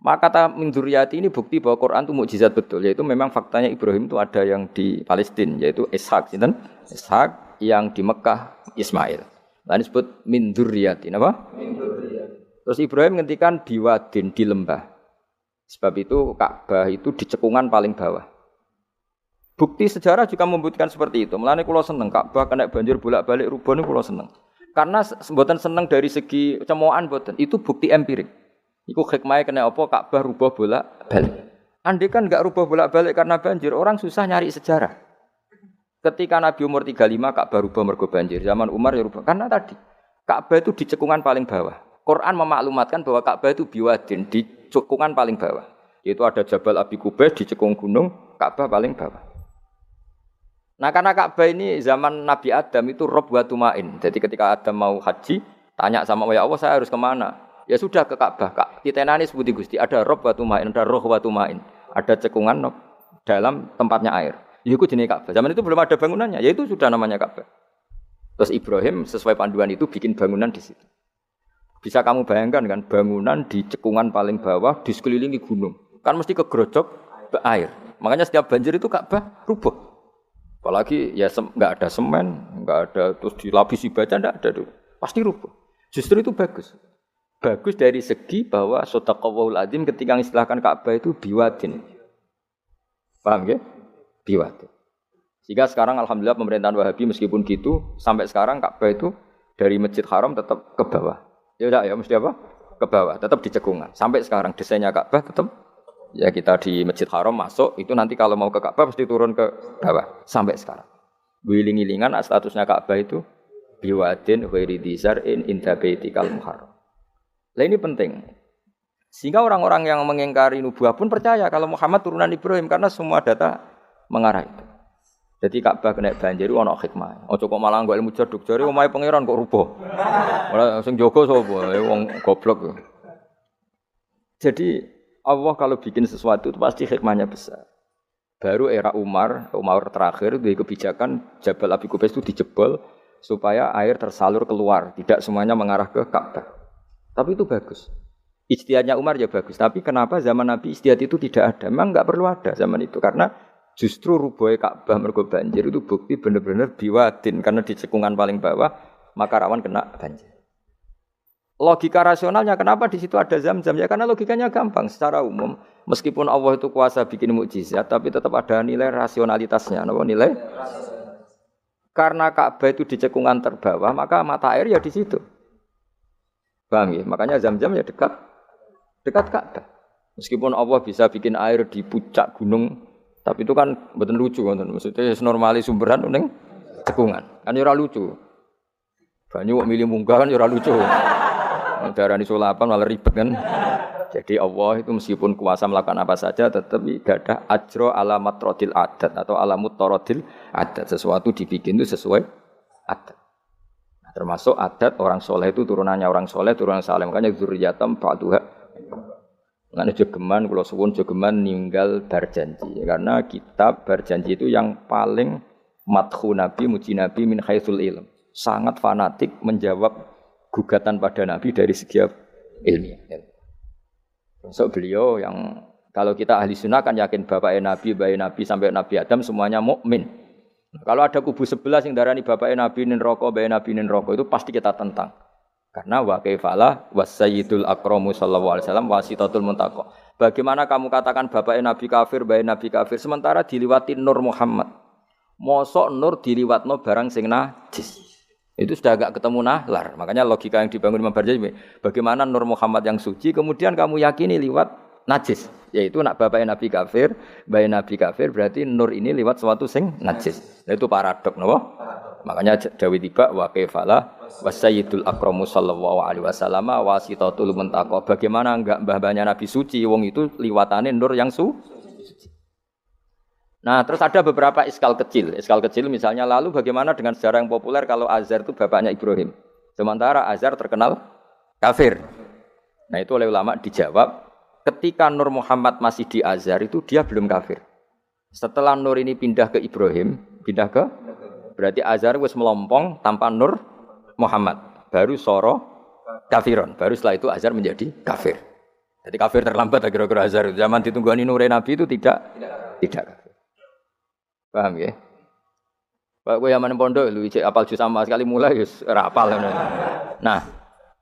Maka kata min dzurriyyati ini bukti bahwa Quran itu mukjizat betul, yaitu memang faktanya Ibrahim itu ada yang di Palestina, yaitu Ishak, Ishak yang di Mekah Ismail. Lalu disebut min dzurriyyati, apa? Min dzurriyyati. Terus Ibrahim ngendikan biwadin di lembah. Sebab itu Ka'bah itu di cekungan paling bawah. Bukti sejarah juga membuktikan seperti itu. Mulane kula seneng Ka'bah kena banjir bolak-balik rubuh niku kula seneng. Karena mboten seneng dari segi cemoan mboten, itu bukti empirik. Iku hikmahe kena apa Ka'bah rubuh bolak-balik. Andai kan enggak rubah bolak-balik karena banjir, orang susah nyari sejarah. Ketika Nabi umur 35 Ka'bah rubah mergo banjir, zaman Umar ya rubah. Karena tadi Ka'bah itu di cekungan paling bawah. Quran memaklumatkan bahwa Ka'bah itu biwadin di cekungan paling bawah. Yaitu ada Jabal Abi Qubais di cekung gunung, Ka'bah paling bawah. Nah karena Ka'bah ini zaman Nabi Adam itu rob wa tumain. Jadi ketika Adam mau haji, tanya sama ya Allah saya harus kemana? Ya sudah ke Ka'bah. Kita nani sebuti Gusti ada rob wa tumain, ada roh wa tumain. Ada cekungan dalam tempatnya air. Itu jenis Ka'bah. Zaman itu belum ada bangunannya, yaitu sudah namanya Ka'bah. Terus Ibrahim sesuai panduan itu bikin bangunan di situ. Bisa kamu bayangkan kan bangunan di cekungan paling bawah di sekelilingi gunung. Kan mesti kegerojok air. Makanya setiap banjir itu Ka'bah rubuh. Apalagi ya nggak ada semen, nggak ada terus dilapisi baja, nggak ada dulu. Pasti rubuh. Justru itu bagus. Bagus dari segi bahwa Shadaqallahul Adzim ketika mengistilahkan Ka'bah itu biwadin. Paham ya? Biwadin. Sehingga sekarang alhamdulillah pemerintahan Wahabi meskipun gitu sampai sekarang Ka'bah itu dari Masjid Haram tetap ke bawah. Ya udah ya mesti apa? Ke bawah, tetap di cekungan. Sampai sekarang desainnya Ka'bah tetap ya kita di Masjid Haram masuk itu nanti kalau mau ke Ka'bah pasti turun ke bawah sampai sekarang. Wiling-wilingan statusnya Ka'bah itu biwadin ghairi dzar'in inda baitikal muharram. Lah ini penting. Sehingga orang-orang yang mengingkari nubuah pun percaya kalau Muhammad turunan Ibrahim karena semua data mengarah itu. Jadi Ka'bah kena banjir ana hikmah. Aja kok malah nggo ilmu jaduk jare omahe pangeran kok rubuh. Ora sing jaga sapa? Wong goblok. Jadi Allah kalau bikin sesuatu itu pasti hikmahnya besar. Baru era Umar terakhir di kebijakan Jabal Abi Qubais itu dijebol supaya air tersalur keluar, tidak semuanya mengarah ke Ka'bah. Tapi itu bagus. Ijtihadnya Umar ya bagus. Tapi kenapa zaman Nabi ijtihad itu tidak ada? Memang enggak perlu ada zaman itu karena justru rubuhe Ka'bah mergo banjir itu bukti benar-benar biwadin karena di cekungan paling bawah maka rawan kena banjir. Logika rasionalnya kenapa di situ ada Zam-Zam? Ya karena logikanya gampang secara umum. Meskipun Allah itu kuasa bikin mukjizat, tapi tetap ada nilai rasionalitasnya. Apa nilai? Karena Ka'bah itu di cekungan terbawah, maka mata air ya di situ. Paham ya? Makanya Zam-Zam ya dekat Ka'bah. Meskipun Allah bisa bikin air di puncak gunung, tapi itu kan betul lucu, maksudnya normali sumberan ning cekungan. Kan ora lucu. Banyu kok milih munggah kan ora lucu. Darani sulapan malah ribet kan. Jadi Allah itu meskipun kuasa melakukan apa saja tetap tidak ada ajro alamat rodil adat atau alamut torodil adat. Sesuatu dibikin itu sesuai adat. Nah, termasuk adat orang soleh itu turunannya orang soleh, turunan saleh. Makanya zuriyatam ba'duha. Makanya jogeman, kalau suwun jogeman ninggal berjanji. Karena kitab berjanji itu yang paling madhu Nabi, muji Nabi min haitsul ilm. Sangat fanatik menjawab gugatan pada Nabi dari segi ilmiah. Masuk beliau yang kalau kita ahli sunnah kan yakin bapaknya Nabi, bayi Nabi sampai Nabi Adam semuanya mukmin. Kalau ada kubu sebelah yang darani bapaknya Nabi nin roko, bayi Nabi nin roko itu pasti kita tentang. Karena wa kaifalah wasayyidul akramu sallallahu alaihi wasallam wasitatul muntaqo. Bagaimana kamu katakan bapaknya Nabi kafir, bayi Nabi kafir sementara diliwati Nur Muhammad. Mosok Nur diliwatno barang sing najis. Itu sudah agak ketemu nahlar. Makanya logika yang dibangun Imam Barjani, bagaimana Nur Muhammad yang suci kemudian kamu yakini liwat najis. Yaitu nak bapaknya Nabi kafir, bayi Nabi kafir berarti Nur ini liwat sesuatu sing najis. Nah, itu paradok, napa? Makanya Dawi tiba wa kaifalah wasayyidul akramu sallallahu alaihi wasallam wasitatul muntaqo. Bagaimana enggak mbah-mbahnya Nabi suci wong itu liwatane Nur yang suci. Nah, terus ada beberapa iskal kecil. Iskal kecil misalnya lalu bagaimana dengan sejarah yang populer kalau Azar itu bapaknya Ibrahim. Sementara Azar terkenal kafir. Nah, itu oleh ulama dijawab, ketika Nur Muhammad masih di Azar itu dia belum kafir. Setelah Nur ini pindah ke Ibrahim, berarti Azar wis melompong tanpa Nur Muhammad. Baru soro kafiron. Baru setelah itu Azar menjadi kafir. Jadi kafir terlambat kira-kira Azar. Zaman ditunggani Nur Nabi itu tidak kafir. Paham ya? Pak kowe yang pondok lu apal juz sama sekali mulai wis ora apal. Nah,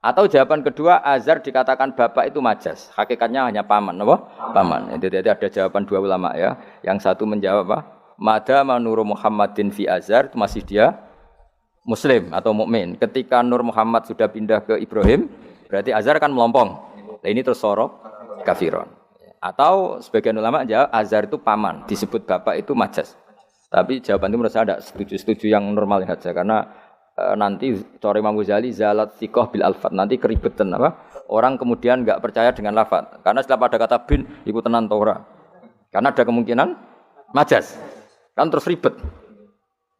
Atau jawaban kedua, azar dikatakan bapak itu majas. Hakikatnya hanya paman, apa? Paman. Jadi ada jawaban dua ulama ya. Yang satu menjawab apa? Madama nuru Muhammadin fi azar, itu masih dia muslim atau mukmin. Ketika Nur Muhammad sudah pindah ke Ibrahim, berarti azar kan melompong. Nah, ini terus sorok kafiron. Atau sebagian ulama jawab azar itu paman, disebut bapak itu majas. Tapi jawaban itu menurut saya ada setuju yang normal saja karena nanti cara Imam Ghazali zalat thiqah bil alfat, nanti keribetan apa? Orang kemudian enggak percaya dengan lafaz. Karena setelah pada kata bin iku tenan ta ora. Karena ada kemungkinan majas. Kan terus ribet.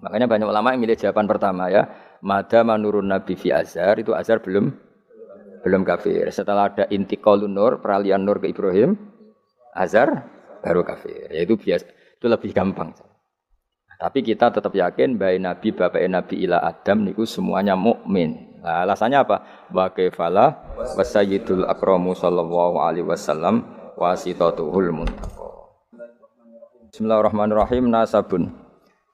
Makanya banyak ulama yang milih jawaban pertama ya. Madama nurun nabi fi azhar, itu azhar belum kafir. Setelah ada intiqalun nur, peralihan nur ke Ibrahim, azhar baru kafir. Yaitu biasa, itu lebih gampang. Tapi kita tetap yakin bahwa Nabi bapak Nabi ila Adam niku semuanya mukmin. Nah, alasannya apa? Wa kaifala wasayyidul akramu sallallahu alaihi wasallam wasitatuhul muntaqa. Bismillahirrahmanirrahim. Nasabun.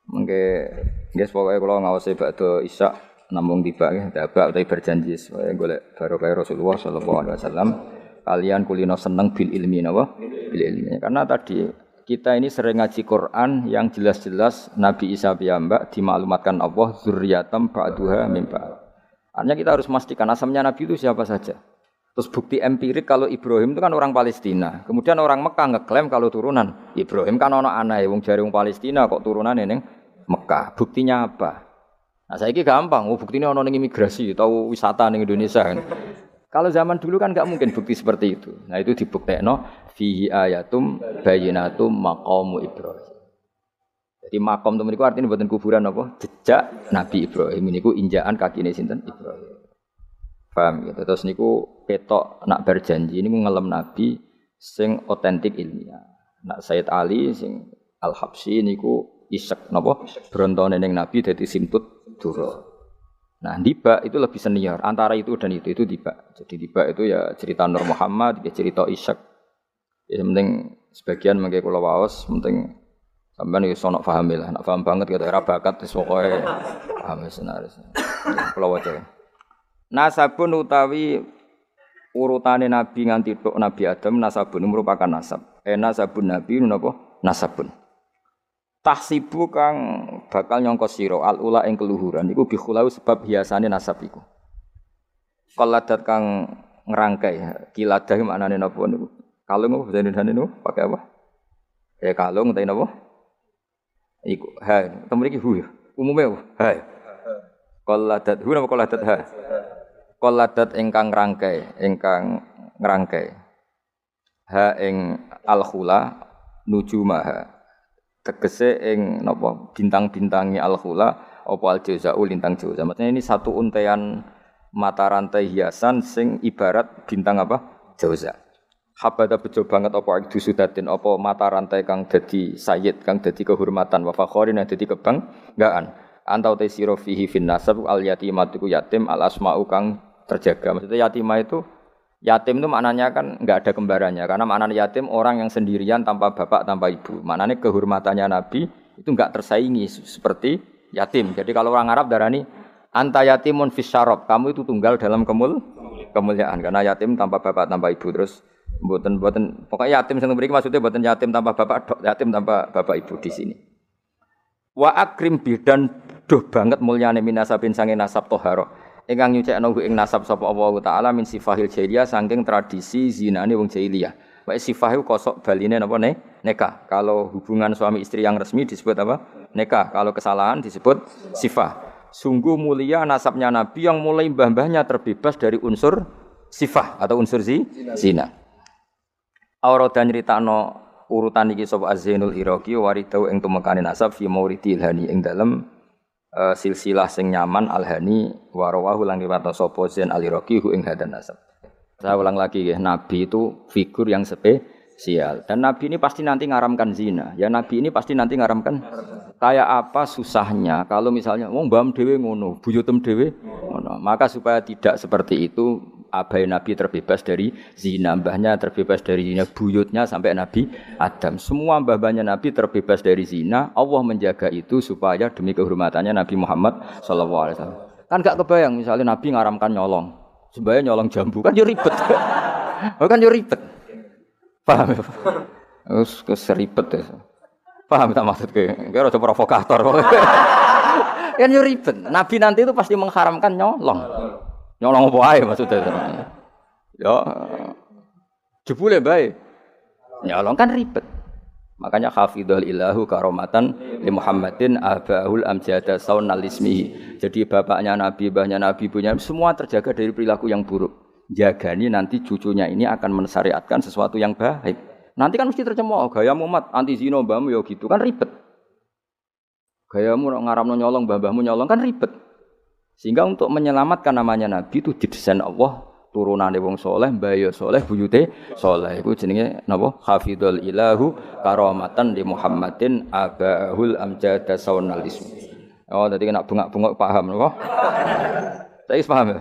Mengke nggih pokoke kula ngawasi badhe isya namung tiba nggih dabak utawi berjanji supaya golek barokah Rasulullah sallallahu alaihi wasallam kalian kulino seneng bil ilmi napa? Bil ilmi. Karena tadi kita ini sering ngaji Quran yang jelas-jelas Nabi Isa piyambak dimaklumatkan Allah zurriyatam ba'duha min ba'd. Artinya kita harus memastikan asalnya Nabi itu siapa saja. Terus bukti empirik kalau Ibrahim itu kan orang Palestina. Kemudian orang Mekah ngeklaim kalau turunan Ibrahim kan ana anae wong jare wong Palestina kok turunane ning Mekah. Buktinya apa? Nah, saiki gampang, buktinya ana ning imigrasi atau wisata ning Indonesia kan. Kalau zaman dulu kan enggak mungkin bukti seperti itu. Nah, itu dibuktekno fihi ayatum bayyinatum maqamu Ibrahim. Jadi maqam temen iku artine mboten kuburan apa? Jejak Nabi Ibrahim niku injakan kakine sinten Ibrahim. Paham gitu. Terus niku ketok nak berjanji niku ngelem Nabi sing otentik ilmiah. Nak Sayyid Ali sing Al-Habsyi niku isek napa? Brontone ning Nabi dadi simtut dura. Nah, Diba itu lebih senior. Antara itu dan itu Diba. Jadi Diba itu ya cerita Nur Muhammad, ya cerita Ishak. Ya penting sebagian mengke kula waos, penting sampean iso nok paham lah. Nak paham banget kata era bakat wis pokoke paham senaris. Kula waca. Nasabun utawi urutane nabi nganti tok Nabi Adam nasabun merupakan nasab. Nasabun nabi napa? Nasabun. Tahsibu kang bakal nyangka sira al-ula ing keluhuran iku bikhulau sebab hiasane nasab iku. Qaladat kang ngrangkai kiladah maknane napa niku? Kalung apa basa Indonesia niku pakai apa? Kalung utawa napa? Iku ha, temu iki hu ya. Umume ha. Qaladat hu napa qaladat ha? Qaladat ingkang ngrangkai. Ha ing al-khula nujumaha. Tegese ing napa bintang-bintangi al-khula apa al-jauza'u lintang jauza. Maksudnya ini satu untean mata rantai hiasan sing ibarat bintang apa? Jauza. Habada bejo banget apa ikdu sudatin apa mata rantai kang dadi sayyid kang dadi kehormatan wa fakhorin dadi kebanggaan. Antau te sira fihi fin nasab al yatimatu yatim al asma'u kang terjaga. Maksudnya yatimah itu yatim itu maknanya kan enggak ada kembarannya karena maknanya yatim orang yang sendirian tanpa bapak tanpa ibu. Maknanya kehormatannya Nabi itu enggak tersaingi seperti yatim. Jadi kalau orang Arab darani anta yatimun fis syarab, kamu itu tunggal dalam kemuliaan karena yatim tanpa bapak tanpa ibu. Terus mboten pokoknya yatim sing mriki maksudnya mboten yatim tanpa bapak, yatim tanpa bapak ibu di sini. Wa akrim bidan doh banget mulyane minasabin sange nasab toharo. Ingkang nyucikno ing nasab sapa Allah taala min sifahil jahiliyah saking tradisi zinane wong jahiliyah. Wae sifah iku kosok baline napa nikah. Kalau hubungan suami istri yang resmi disebut apa? Nikah. Kalau kesalahan disebut sifah. Sungguh mulia nasabnya Nabi yang mulai mbah-mbahnya terbebas dari unsur sifah atau unsur zina. Aurada nyritakno urutan iki sapa Az-Zainul Iraqi waridau ing tumekane nasab fi mauridil hani ing dalem silsilah sing nyaman al-hani wa rawahu lan riwayat sapa Zain al-Iraqi ing hadan nasab. Saya ulang lagi ya, Nabi itu figur yang spesial dan Nabi ini pasti nanti ngaramkan zina. Ya Nabi ini pasti nanti ngaramkan kayak apa susahnya kalau misalnya wong mbam dhewe ngono, buyutem dhewe ngono. Maka supaya tidak seperti itu abai Nabi terbebas dari zina, mbahnya terbebas dari zina, buyutnya sampai Nabi Adam. Semua mbah-mbahnya Nabi terbebas dari zina. Allah menjaga itu supaya demi kehormatannya Nabi Muhammad sallallahu alaihi wasallam. Kan gak kebayang misalnya Nabi ngaramkan nyolong. Sembahyang nyolong jambu kan yo ribet. Kan yo ribet. Paham ya? Wis ribet ya. Paham tak maksudku? Kira aja provokator. Kan yo ribet. Nabi nanti itu pasti mengharamkan nyolong. Nyolong apa ae maksudnya. Ya jebule bae. Nyolong kan ribet. Makanya hafidhul ilahu karomatan li Muhammadin abahul amjada saunal ismihi. Jadi bapaknya Nabi, mbahnya Nabi, ibunya semua terjaga dari perilaku yang buruk. Jagani nanti cucunya ini akan mensyariatkan sesuatu yang baik. Nanti kan mesti tercemooh gayamu mat anti zina mbahmu ya gitu kan ribet. Gayamu ngaramno nyolong mbah-mbahmu nyolong kan ribet. Sehingga untuk menyelamatkan namanya Nabi itu didesain Allah turunane wong saleh, mbayo saleh, buyute saleh. Iku jenenge napa? Hafidhul ilahu karamatan li Muhammadin abahul amjada saunal ismi. Oh, dadi nek bengak-bengok paham napa? Saya paham ya?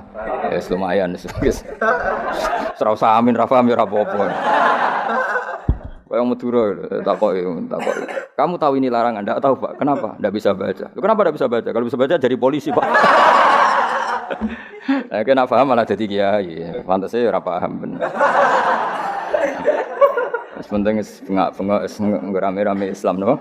Ya lumayan wis. Ora usah amin ra paham ya ora apa-apa. Kayak Madura takoki. Kamu tahu ini larangan? Enggak tahu, Pak. Kenapa? Enggak bisa baca. Kenapa enggak bisa baca? Kalau bisa baca jadi polisi, Pak. Nah, kena paham malah jadi kiai. Pantasnya ora paham bener. Penting bengak-bengok ngerame-rame Islam no?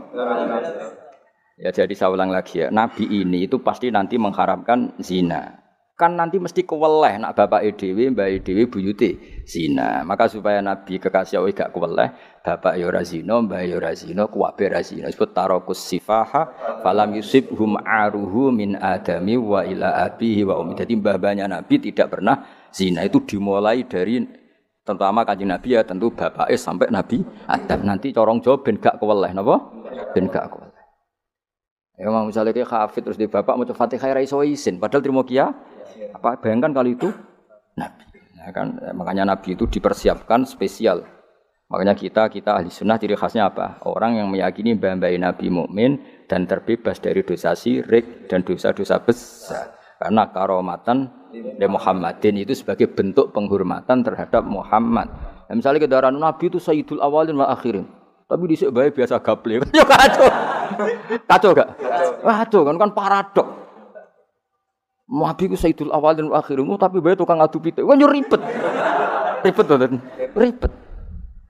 Ya jadi saya ulang lagi ya. Nabi ini itu pasti nanti mengharapkan zina. Kan nanti mesti keweleh nak bapak dhewe, mbak dhewe buyute zina. Maka supaya Nabi kekasih Allah gak keweleh, bapak ya ora zina, mbak ya ora zina, kuwabe ora zina. Disebut tarakus sifaha falam yusibhum aruhu min adami wa ila abihi wa ummi. Jadi mbah-mbahnya Nabi tidak pernah zina. Itu dimulai dari terutama Kanjeng Nabi ya tentu bapake sampai Nabi Adam. Nanti corong jawab ben gak keweleh napa? Ben gak keweleh. Ya mau misalnya kayak hafid terus di bapak mau Fatihah ra iso isin padahal trimo kiya. Apa bayangkan kali itu Nabi. Nah, kan makanya Nabi itu dipersiapkan spesial. Makanya kita ahli sunnah ciri khasnya apa? Orang yang meyakini mbah-mbah Nabi mukmin dan terbebas dari dosa syirik dan dosa-dosa besar. Karena karomatan li Muhammadin itu sebagai bentuk penghormatan terhadap Muhammad. Nah, misalnya kedaran Nabi itu sayyidul awalin wa akhirin. Tapi dhisik bae biasa gaple. Yo kacau. Kacau gak? Kacau kan paradok. Nabi ku sayyidul awalin wa akhirin tapi bae tukang adu pitik. Kan yo ribet. Ribet to, ribet.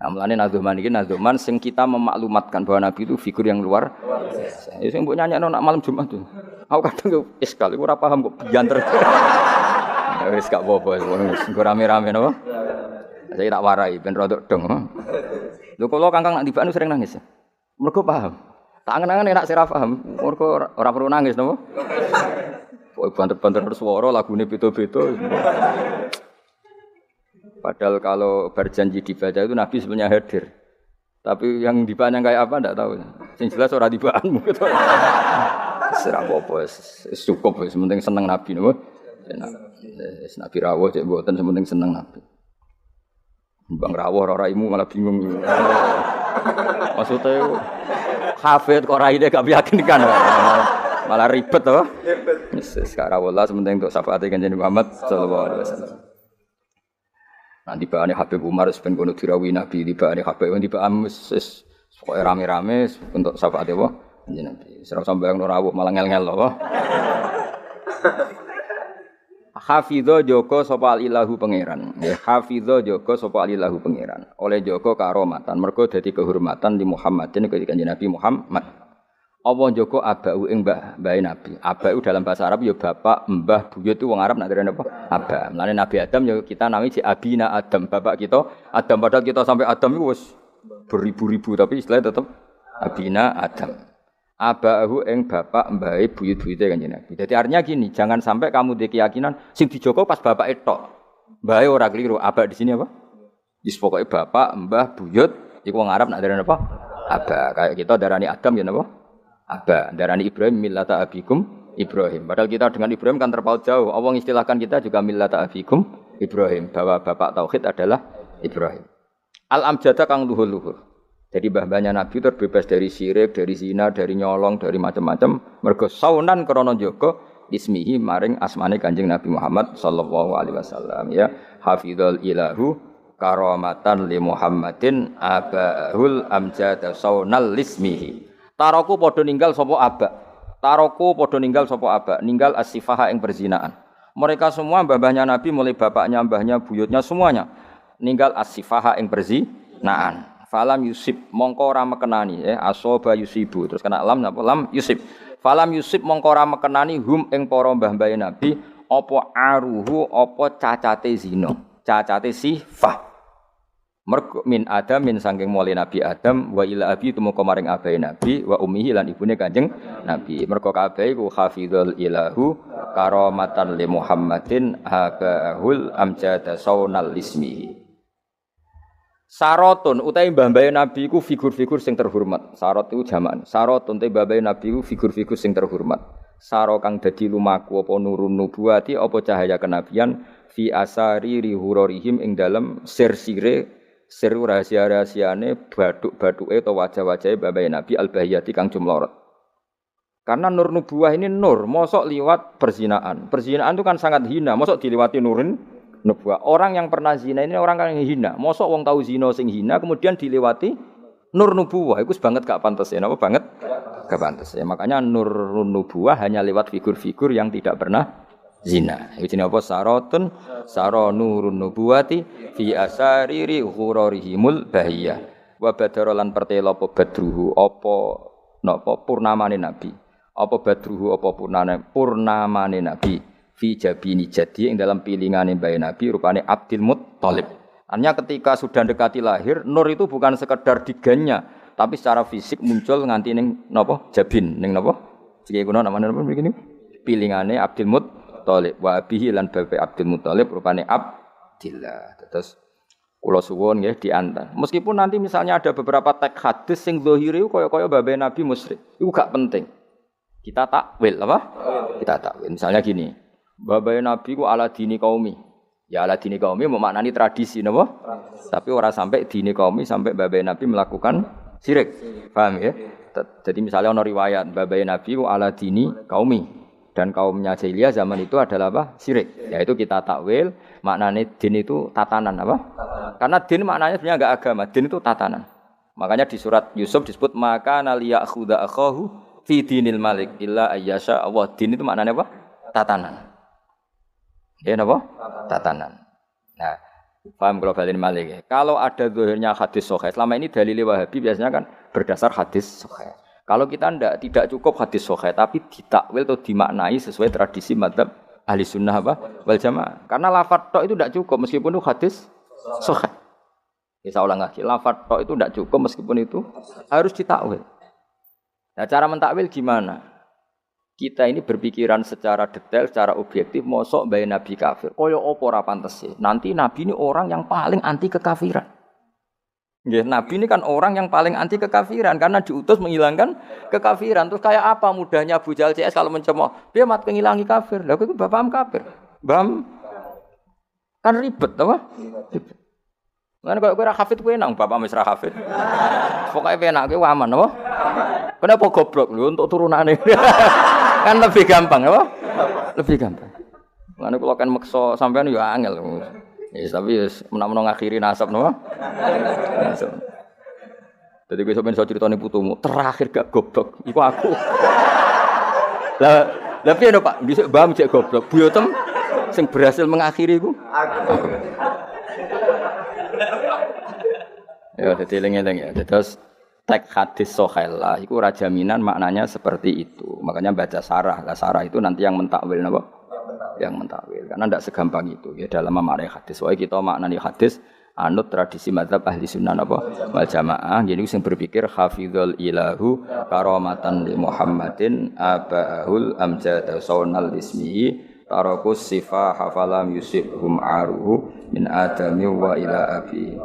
Nah, mulane nazuman iki nazuman sing kita memaklumatkan bahwa Nabi itu figur yang luar biasa. Ya sing mbok nyanyakno nak malam Jumat tuh. Aku kadang iskal iku ora paham kok bianter. Wis gak apa-apa wis rame-rame napa? Saya tak warai ben rodok dong. Lho kula Kangkang nak tibane sering nangis. Mergo paham. Tak angen-angen enak sira paham. Mergo ora perlu nangis napa? Kok banter-banter suara lagune beda-beda. Padahal kalau berjanji dibaca itu Nabi sebenarnya hadir. Tapi yang dibacanya kayak apa enggak tahu. Sing jelas ora dibaanmu gitu. Sira apa-apa cukup wis penting seneng Nabi napa. Nabi rawuh cek mboten penting seneng Nabi. Bang rawuh ora imu malah bingung. Maksudnya hafid kok raine gak meyakinkan. Malah ribet to. Wis sekarang wala sementing untuk syafaat Kanjeng Muhammad sallallahu alaihi wasallam. Nanti baane Habib Umar ben kono dirawi Nabi, tibane Habib tibane wis pokoke rame-rame untuk syafaat apa? Kanjeng Nabi. Ora sambayang rawuh malah ngel-ngel lho. Hafidho joko sapa ilahu pangeran. Ya hafidho joko sapa ilahu pangeran. Oleh joko karomatan mergo dadi kehormatan di Muhammadin ketika Kanjeng Nabi Muhammad. Allah joko abau ing mbah Nabi. Abau dalam bahasa Arab ya bapak, mbah, buyut itu wong Arab nak derene apa? Aba. Mulane Nabi Adam ya kita nami si abina Adam, bapak kita Adam padahal kita sampai Adam itu wis beribu-ribu tapi istilahnya tetap abina Adam. Abahu ing bapak mbahe buyut-buyute Kanjeng Nabi. Jadi artinya gini, jangan sampai kamu di keyakinan sing dijogo pas bapak etok. Mbahe ora keliru. Aba di sini apa? Wis pokoke bapak, mbah, buyut iku wong Arab nak darani apa? Aba. Kayak kita darani Adam ya napa? Aba. Darani Ibrahim millata abikum Ibrahim. Padahal kita dengan Ibrahim kan terpaut jauh. Allah istilahkan kita juga millata abikum Ibrahim, bahwa bapak tauhid adalah Ibrahim. Al-amjada kang luhur-luhur. Jadi mbah-mbahnya Nabi terbebas dari syirik, dari zina, dari nyolong, dari macam-macam. Mergo saunan krana jaga ismihi maring asmane Kanjeng Nabi Muhammad sallallahu alaihi wasallam ya. Hafizul ilahu karamatan li Muhammadin abahul amjada saunal ismihi. Taroku padha ninggal sapa aba. Taroku padha ninggal sapa aba, ninggal as-sifaha ing perzinaan. Mereka semua mbah-mbahnya Nabi mulai bapaknya, mbahnya, buyutnya semuanya ninggal as-sifaha ing berzinaan. Falam yusib mongko ora mekenani asoba yusibu terus kena lam napa lam yusib. Falam yusib mongko ora mekenani hum ing para mbah-mbahe Nabi apa aruhu apa cacate zina, cacate sifah. Mergo min Adam min saking mulai Nabi Adam wa ila abi tumeka maring abahe Nabi wa ummihi lan ibune Kanjeng Nabi. Mergo kabeh iku hafizul ilahu karamatan li Muhammadin habahul amjada saunal ismihi. Sarotun utawi mbah-mbahe Nabi iku figur-figur sing terhormat. Sarot iku jamak. Sarotun te mbah-mbahe Nabi iku figur-figur sing terhormat. Saro kang dadi lumaku apa nurun nubuwati apa cahaya kenabian fi asari rihurorihim ing dalem sir-sire sir rahasia-rahasiane baduk-baduke utawa wajah-wajahe mbah-mbahe Nabi al-bahiyati kang jumlorot. Karena nur nubuwah ini nur, mosok liwat perzinaan. Perzinaan itu kan sangat hina, mosok diliwati nurin nubuwah. Orang yang pernah zina ini orang yang hina. Mosok wong tahu zina sing hina kemudian dilewati nur nubuwah. Iku banget gak pantes ya. Napa banget? Gak pantes ya. Makanya nur nubuwah hanya lewat figur-figur yang tidak pernah zina. Iki jenenge apa? Sarotun saro nurun nubuwati fi asariri ghurarihimul bahiyah. Wa badarolan pertela apa badruhu apa napa purnamane nabi. Apa badruhu apa purnamane nabi. Fi jabini jadi yang dalam pilingane bayi Nabi rupane Abdul Muttalib. Artinya ketika sudah dekati lahir, nur itu bukan sekedar digannya, tapi secara fisik muncul nganti ning napa? Jabin, ning napa? Iki kuno namane napa begini? Pilingane Abdul Muttalib wa bihi lan bapak Abdul Muttalib rupane Abdillah. Terus kula suwun nggih diantar. Meskipun nanti misalnya ada beberapa teks hadis sing zahire kaya-kaya bapak Nabi musyrik. Itu gak penting. Kita takwil apa? Kita takwil. Misalnya gini. Bapak Nabi ku ala dini kaumi. Ya ala dini kaumi memaknani tradisi napa? Tapi ora sampai dini kaumi sampai bapak Nabi melakukan syirik. Paham ya? Jadi misalnya ana riwayat bapak Nabi ku ala dini kaumi dan kaumnya jahiliyah zaman itu adalah apa? Syirik. Yaitu kita takwil maknanya din itu tatanan apa? Karena din maknanya sebenarnya enggak agama, din itu tatanan. Makanya di surat Yusuf disebut maka naliyakhudha akhahu fi dinil malik illa ayyasha Allah. Din itu maknanya apa? Tatanan. Ya napa? Tatanan. Nah, paham kalau balik malik ya. Kalau ada zahirnya hadis sahih, selama ini dalil Wahabi biasanya kan berdasar hadis sahih. Kalau kita tidak cukup hadis sahih, tapi ditakwil atau dimaknai sesuai tradisi madzhab ahli sunnah apa? Wal jamaah. Karena lafadz tok itu tidak cukup meskipun itu hadis sahih. Ya, saya ulang lagi, lafadz tok itu tidak cukup meskipun itu harus ditakwil. Nah, cara mentakwil gimana? Kita ini berpikiran secara detail, secara objektif, mosok bayi Nabi kafir. Kaya apa ora pantes sih? Nanti Nabi ini orang yang paling anti kekafiran. Nggih, Nabi ini kan orang yang paling anti kekafiran karena diutus menghilangkan kekafiran. Terus kayak apa mudahnya Abu Jahal CS kalau mencemooh? Dia mat penghilangi kafir. Lah itu bapakam kafir. Bam kan ribet apa? Ribet. Lan kok ora hafid kowe nang bapak wis ra hafid. Pokoke penak kowe aman apa? Kenapa goblok lho untuk turunane? Kan lebih gampang apa? Lebih gampang. Lan kula kan meksa sampean ya angel. Ya tapi wis menawa ngakhiri nasab napa? Nasab. Dadi kowe sampeyan iso critani putumu, terakhir gak goblok iku aku. Lah piye no Pak? Dhisik mbah cek goblok. Buyotem sing berhasil mengakhiri iku aku. Ya dadi eling-eling ya. Terus teks hadis sahih lah iku ora jaminan maknanya seperti itu. Makanya baca sarah. Lah sarah itu nanti yang mentakwil napa? Yang mentakwil. Karena ndak segampang itu ya dalam memaknai hadis. Wae kita maknani hadis anut tradisi mazhab ahli sunnah apa wal jamaah. Jadi sing berpikir hafizul ilahu karamatan li Muhammadin abahul amjad saunal ismihi tarakus sifah hafalam yusibhum aruhu min adami wa ila abi.